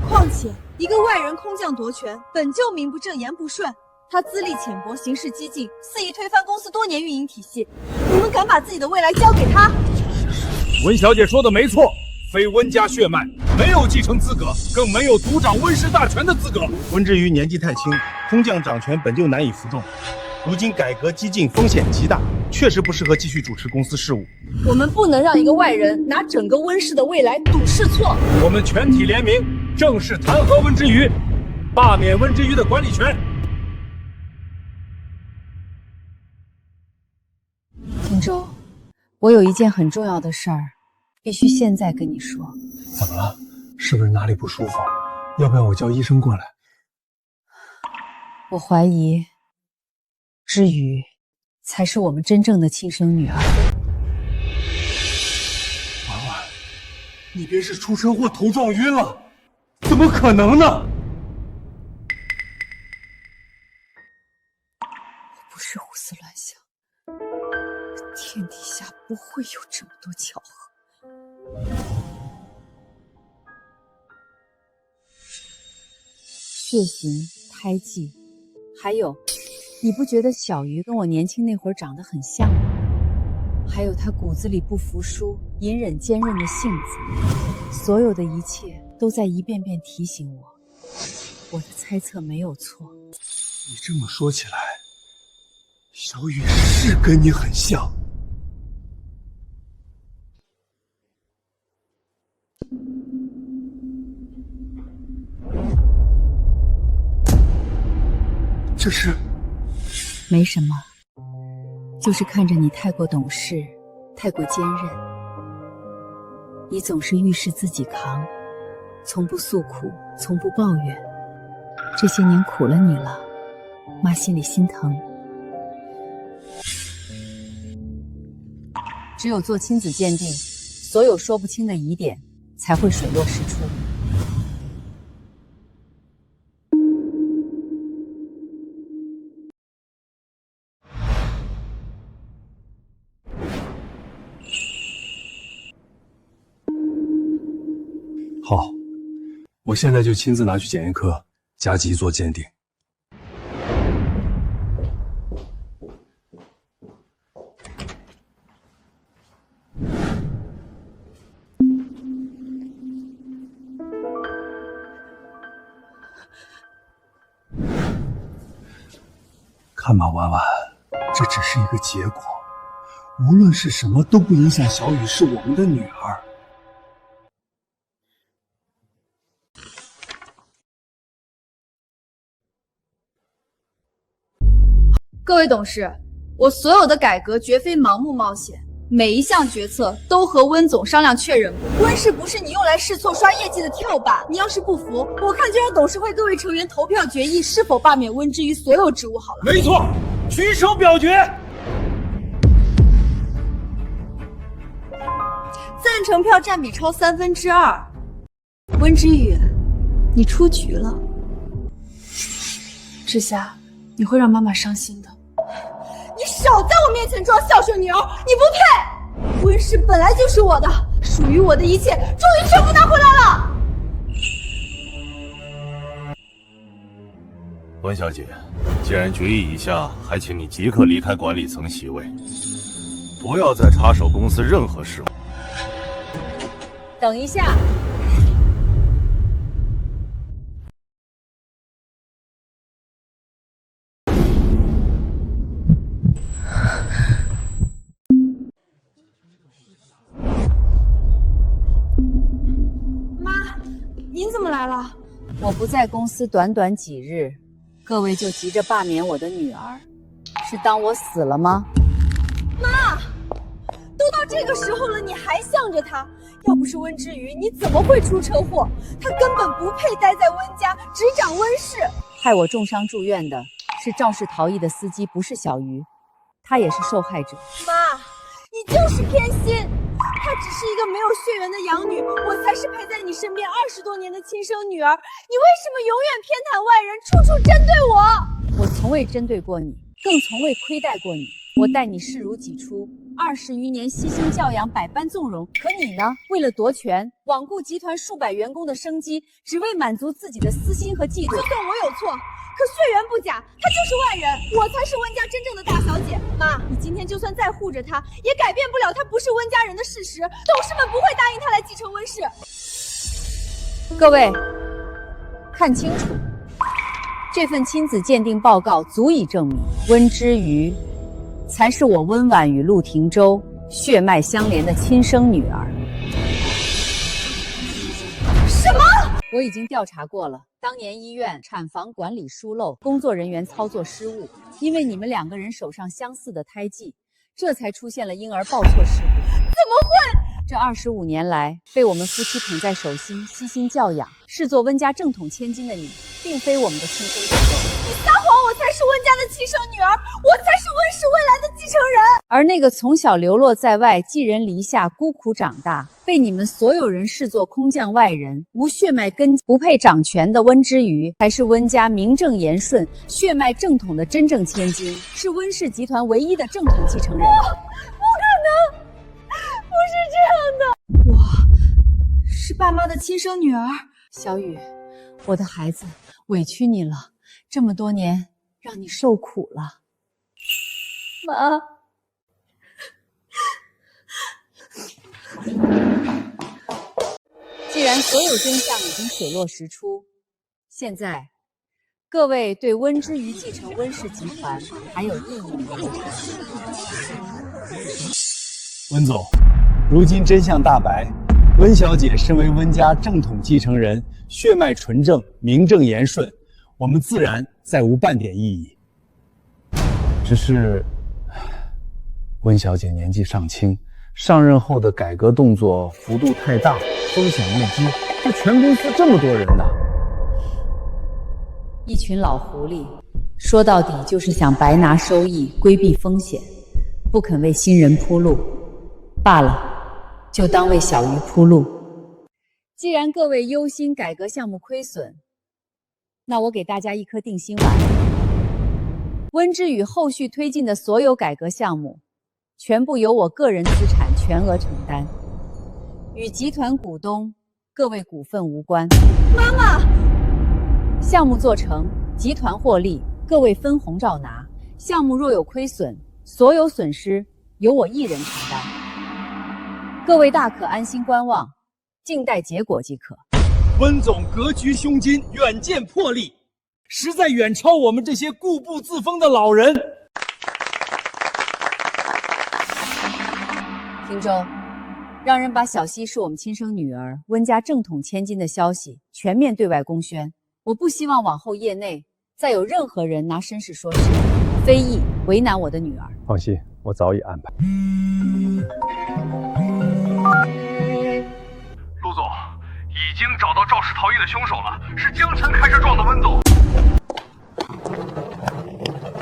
况且，一个外人空降夺权，本就名不正言不顺。他资历浅薄，行事激进，肆意推翻公司多年运营体系。你们敢把自己的未来交给他？温小姐说的没错，非温家血脉，没有继承资格，更没有独掌温氏大权的资格。温之瑜年纪太轻，空降掌权本就难以服众，如今改革激进，风险极大，确实不适合继续主持公司事务。我们不能让一个外人拿整个温氏的未来赌是错。我们全体联名正式弹劾温之瑜，罢免温之瑜的管理权。锦州，我有一件很重要的事儿，必须现在跟你说。怎么了？是不是哪里不舒服？要不要我叫医生过来？我怀疑之瑜才是我们真正的亲生女儿。婉婉，你别是出车祸头撞晕了？怎么可能呢？我不是胡思乱想，天底下不会有这么多巧合。血型、胎记，还有，你不觉得小鱼跟我年轻那会儿长得很像吗？还有他骨子里不服输、隐忍坚韧的性子，所有的一切都在一遍遍提醒我，我的猜测没有错。你这么说起来，小雨是跟你很像。这是？没什么，就是看着你太过懂事，太过坚韧。你总是遇事自己扛，从不诉苦，从不抱怨。这些年苦了你了，妈心里心疼。只有做亲子鉴定，所有说不清的疑点才会水落石出。好，我现在就亲自拿去检验科加急做鉴定。看吧，婉婉，这只是一个结果，无论是什么都不影响小雨是我们的女儿。各位董事，我所有的改革绝非盲目冒险，每一项决策都和温总商量确认过。温氏不是你用来试错刷业绩的跳板，你要是不服，我看就让董事会各位成员投票决议是否罢免温之瑜所有职务好了。没错，举手表决。赞成票占比超2/3。温之瑜，你出局了。志夏，你会让妈妈伤心的。你少在我面前装孝顺女儿，你不配！温氏本来就是我的，属于我的一切，终于全部拿回来了。温小姐，既然决议已下，还请你即刻离开管理层席位，不要再插手公司任何事务。等一下。您怎么来了？我不在公司短短几日，各位就急着罢免我的女儿，是当我死了吗？妈，都到这个时候了，你还向着他？要不是温之瑜，你怎么会出车祸？他根本不配待在温家，执掌温氏。害我重伤住院的是肇事逃逸的司机，不是小鱼，他也是受害者。妈，你就是偏心。她只是一个没有血缘的养女，我才是陪在你身边20多年的亲生女儿。你为什么永远偏袒外人，处处针对我？我从未针对过你，更从未亏待过你。我待你视如己出，20余年悉心教养，百般纵容。可你呢？为了夺权，罔顾集团数百员工的生机，只为满足自己的私心和嫉妒。就算我有错，可血缘不假，她就是外人，我才是温家真正的大小姐。妈，你今天就算再护着她，也改变不了她不是温家人的事实。董事们不会答应她来继承温氏。各位，看清楚，这份亲子鉴定报告足以证明温之瑜才是我温婉与陆廷舟血脉相连的亲生女儿。什么？我已经调查过了，当年医院产房管理疏漏，工作人员操作失误，因为你们2个人手上相似的胎记，这才出现了婴儿抱错事故。怎么会？这25年来，被我们夫妻捧在手心，悉心教养，视作温家正统千金的你，并非我们的亲生骨肉。你撒谎！我才是温家的亲生女儿，我才是温氏未来的继承人。而那个从小流落在外，寄人篱下，孤苦长大，被你们所有人视作空降外人，无血脉根基，不配掌权的温之瑜，才是温家名正言顺、血脉正统的真正千金，是温氏集团唯一的正统继承人。不可能！不是这样的，我是爸妈的亲生女儿。小雨，我的孩子，委屈你了，这么多年让你受苦了。妈，既然所有真相已经水落石出，现在各位对温之瑜继承温氏集团还有异议吗？温总，如今真相大白，温小姐身为温家正统继承人，血脉纯正，名正言顺，我们自然再无半点异议。只是，温小姐年纪尚轻，上任后的改革动作幅度太大，风险未知，这全公司这么多人呢，一群老狐狸，说到底就是想白拿收益，规避风险，不肯为新人铺路。罢了，就当为小鱼铺路。既然各位忧心改革项目亏损，那我给大家一颗定心丸。温之宇后续推进的所有改革项目，全部由我个人资产全额承担，与集团股东各位股份无关。妈妈，项目做成，集团获利，各位分红照拿。项目若有亏损，所有损失由我一人承担。各位大可安心观望，静待结果即可。温总格局胸襟，远见魄力，实在远超我们这些固步自封的老人。汀州，让人把小溪是我们亲生女儿、温家正统千金的消息全面对外公宣。我不希望往后业内再有任何人拿身世说事，非议为难我的女儿。放心，我早已安排。陆总，已经找到肇事逃逸的凶手了，是江晨开车撞的温总。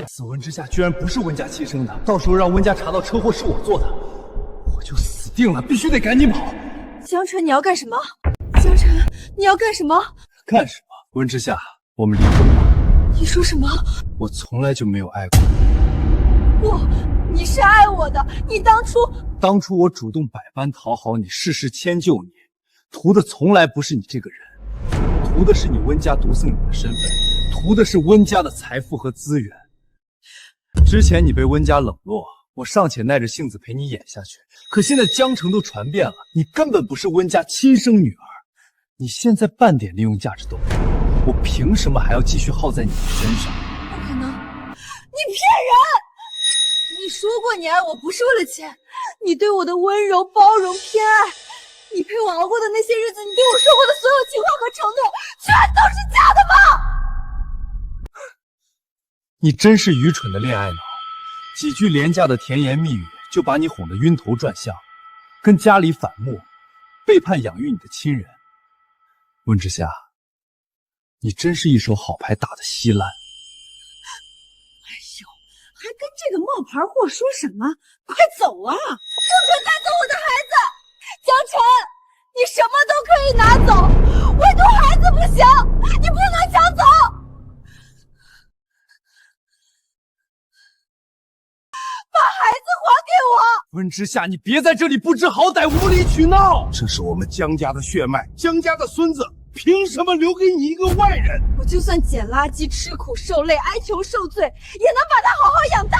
此温之夏居然不是温家亲生的，到时候让温家查到车祸是我做的，我就死定了，必须得赶紧跑。江晨，你要干什么？江晨，你要干什么？干什么？温之夏，我们离婚吧。你说什么？我从来就没有爱过不，你是爱我的。你当初我主动百般讨好你，事事迁就你，图的从来不是你这个人，图的是你温家独生女的身份，图的是温家的财富和资源。之前你被温家冷落，我尚且耐着性子陪你演下去，可现在江城都传遍了，你根本不是温家亲生女儿，你现在半点利用价值都没有，我凭什么还要继续耗在你的身上？不可能，你骗人！你说过你爱我不是为了钱，你对我的温柔、包容、偏爱，你陪我熬过的那些日子，你对我说过的所有情话和承诺，全都是假的吗？你真是愚蠢的恋爱脑，几句廉价的甜言蜜语就把你哄得晕头转向，跟家里反目，背叛养育你的亲人。温之夏，你真是一手好牌打得稀烂。哎呦，还跟这个冒牌货说什么？快走啊！不准带走我的孩子！江晨，你什么都可以拿走，唯独孩子不行，你不能抢走！把孩子还给我！温之夏，你别在这里不知好歹，无理取闹！这是我们江家的血脉，江家的孙子凭什么留给你一个外人？我就算捡垃圾、吃苦受累、挨穷受罪，也能把他好好养大。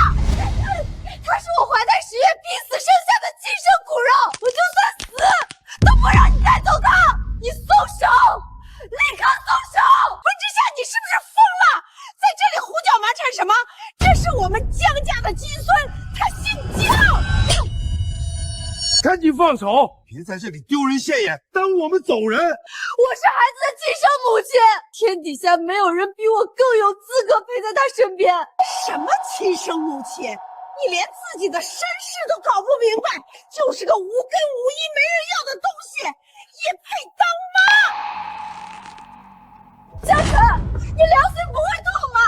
他是我怀胎10月逼死生下的亲生骨肉，我就算死都不让你带走他！你松手，立刻松手！温之夏，你是不是疯了？在这里胡搅蛮缠什么？这是我们江家的金孙，他姓江。赶紧放手，别在这里丢人现眼，耽误我们走人。我是孩子的亲生母亲，天底下没有人比我更有资格陪在他身边。什么亲生母亲？你连自己的身世都搞不明白，就是个无根无依、没人要的东西，也配当妈？江晨，你良心不会痛吗？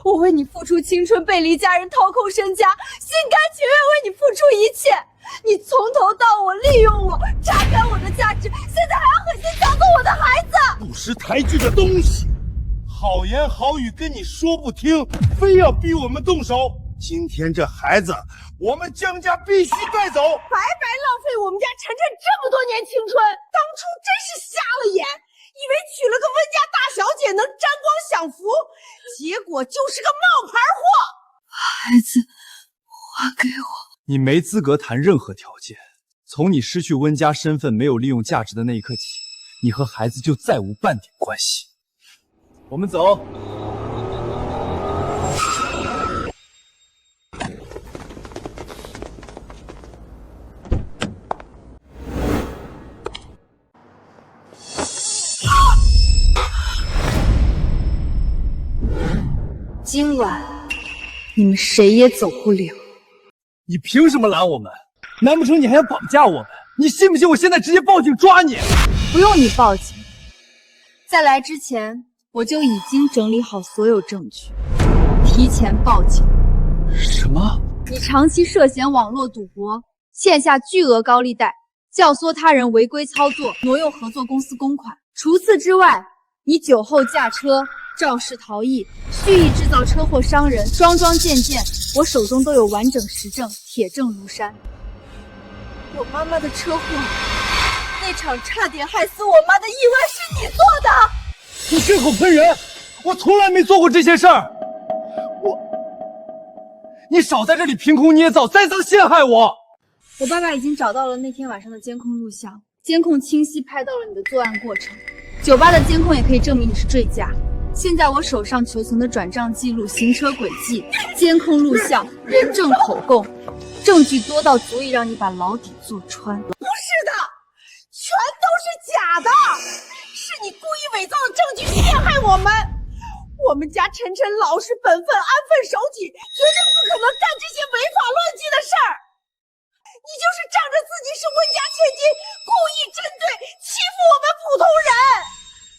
我为你付出青春，背离家人，掏空身家，心甘情愿为你付出一切。你从头到尾利用我，榨干我的价值，现在还要狠心抢走我的孩子！不识抬举的东西，好言好语跟你说不听，非要逼我们动手。今天这孩子，我们江家必须带走，白白浪费我们家晨晨这么多年青春，当初真是瞎了眼，以为娶了个温家大小姐能沾光享福，结果就是个冒牌货。孩子，还给我！你没资格谈任何条件。从你失去温家身份、没有利用价值的那一刻起，你和孩子就再无半点关系。我们走。今晚你们谁也走不了。你凭什么拦我们？难不成你还要绑架我们？你信不信我现在直接报警抓你？不用你报警，在来之前我就已经整理好所有证据，提前报警。什么？你长期涉嫌网络赌博，欠下巨额高利贷，教唆他人违规操作，挪用合作公司公款。除此之外，你酒后驾车、肇事逃逸、蓄意制造车祸伤人，桩桩件件，我手中都有完整实证，铁证如山。我妈妈的车祸，那场差点害死我妈的意外是你做的！你血口喷人！我从来没做过这些事儿！你少在这里凭空捏造，栽赃陷害我！我爸爸已经找到了那天晚上的监控录像，监控清晰拍到了你的作案过程，酒吧的监控也可以证明你是醉驾。现在我手上求存的转账记录、行车轨迹、监控录像、人证口供，证据多到足以让你把牢底坐穿。不是的，全都是假的，是你故意伪造的证据陷害我们。我们家晨晨老实本分、安分守己，绝对不可能干这些违法乱纪的事儿。你就是仗着自己是温家千金，故意针对欺负我们普通人。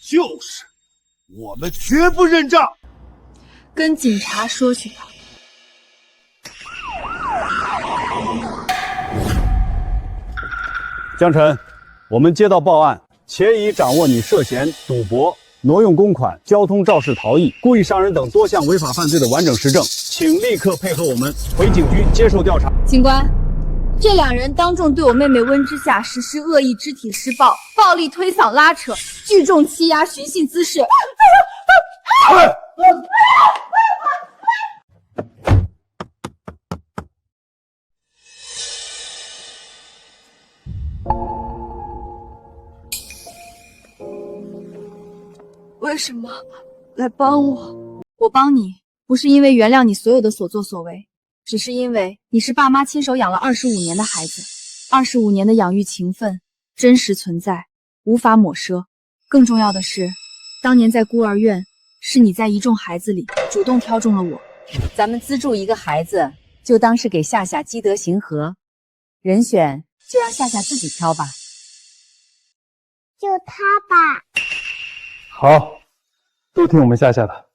就是，我们绝不认账。跟警察说去吧。江晨，我们接到报案，且已掌握你涉嫌赌博、挪用公款、交通肇事逃逸、故意伤人等多项违法犯罪的完整实证，请立刻配合我们回警局接受调查。警官，这两人当众对我妹妹温之夏实施恶意肢体施暴、暴力推搡拉扯、聚众欺压、寻衅滋事。为什么来帮我？我帮你，不是因为原谅你所有的所作所为，只是因为你是爸妈亲手养了25年的孩子，25年的养育情分真实存在，无法抹杀。更重要的是，当年在孤儿院，是你在一众孩子里主动挑中了我。咱们资助一个孩子，就当是给夏夏积德行和，人选就让夏夏自己挑吧。就他吧。好，都听我们夏夏的。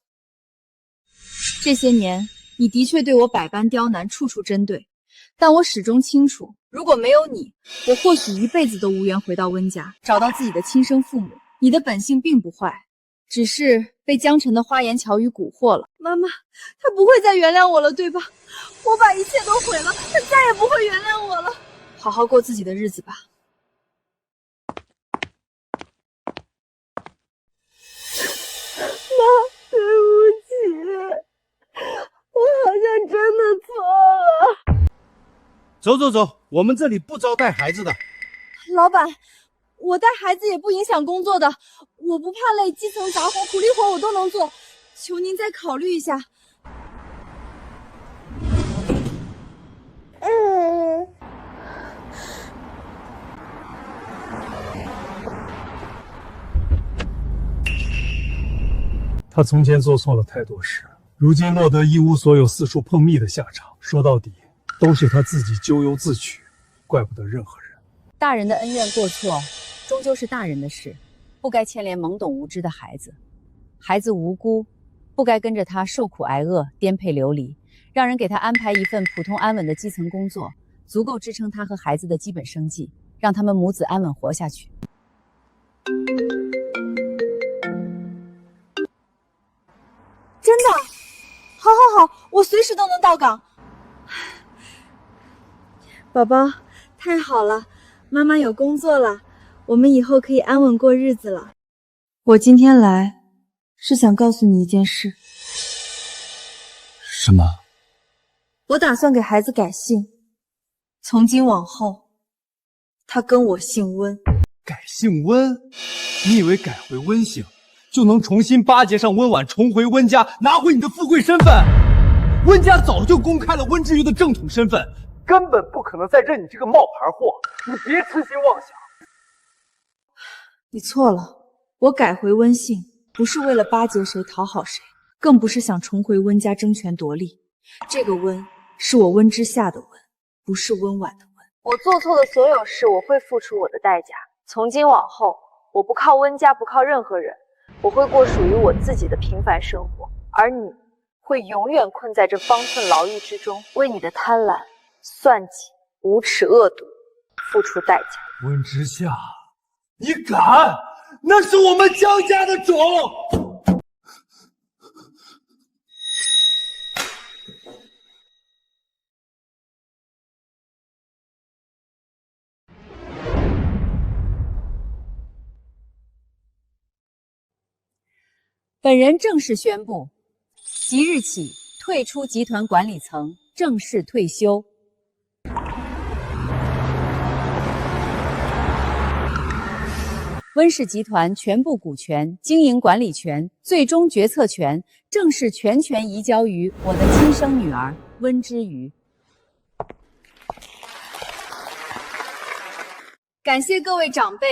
这些年，你的确对我百般刁难，处处针对，但我始终清楚，如果没有你，我或许一辈子都无缘回到温家，找到自己的亲生父母。你的本性并不坏，只是被江晨的花言巧语蛊惑了。妈妈，他不会再原谅我了，对吧？我把一切都毁了，他再也不会原谅我了。好好过自己的日子吧。走走走，我们这里不招带孩子的。老板，我带孩子也不影响工作的，我不怕累，基层杂活、苦力活我都能做，求您再考虑一下。他从前做错了太多事，如今落得一无所有、四处碰壁的下场。说到底，都是他自己咎由自取，怪不得任何人。大人的恩怨过错，终究是大人的事，不该牵连懵懂无知的孩子。孩子无辜，不该跟着他受苦挨饿、颠沛流离，让人给他安排一份普通安稳的基层工作，足够支撑他和孩子的基本生计，让他们母子安稳活下去。真的？好，好，好，我随时都能到岗。宝宝，太好了，妈妈有工作了，我们以后可以安稳过日子了。我今天来是想告诉你一件事。什么？我打算给孩子改姓，从今往后，他跟我姓温。改姓温？你以为改回温姓就能重新巴结上温婉，重回温家，拿回你的富贵身份？温家早就公开了温之瑜的正统身份，根本不可能再认你这个冒牌货。你别痴心妄想。你错了，我改回温姓不是为了巴结谁讨好谁，更不是想重回温家争权夺利。这个温是我温之夏的温，不是温婉的温。我做错的所有事，我会付出我的代价。从今往后，我不靠温家，不靠任何人，我会过属于我自己的平凡生活，而你会永远困在这方寸牢狱之中，为你的贪婪、算计、无耻恶毒付出代价。温之夏，你敢？那是我们江家的种！本人正式宣布，即日起退出集团管理层，正式退休。温氏集团全部股权、经营管理权、最终决策权正式全权移交于我的亲生女儿温之瑜。感谢各位长辈、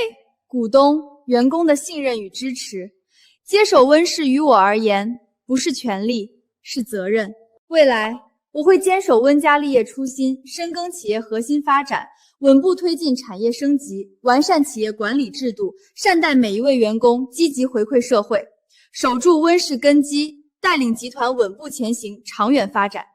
股东、员工的信任与支持。接手温氏于我而言，不是权利，是责任。未来我会坚守温家立业初心，深耕企业核心发展，稳步推进产业升级，完善企业管理制度，善待每一位员工，积极回馈社会，守住温氏根基，带领集团稳步前行，长远发展。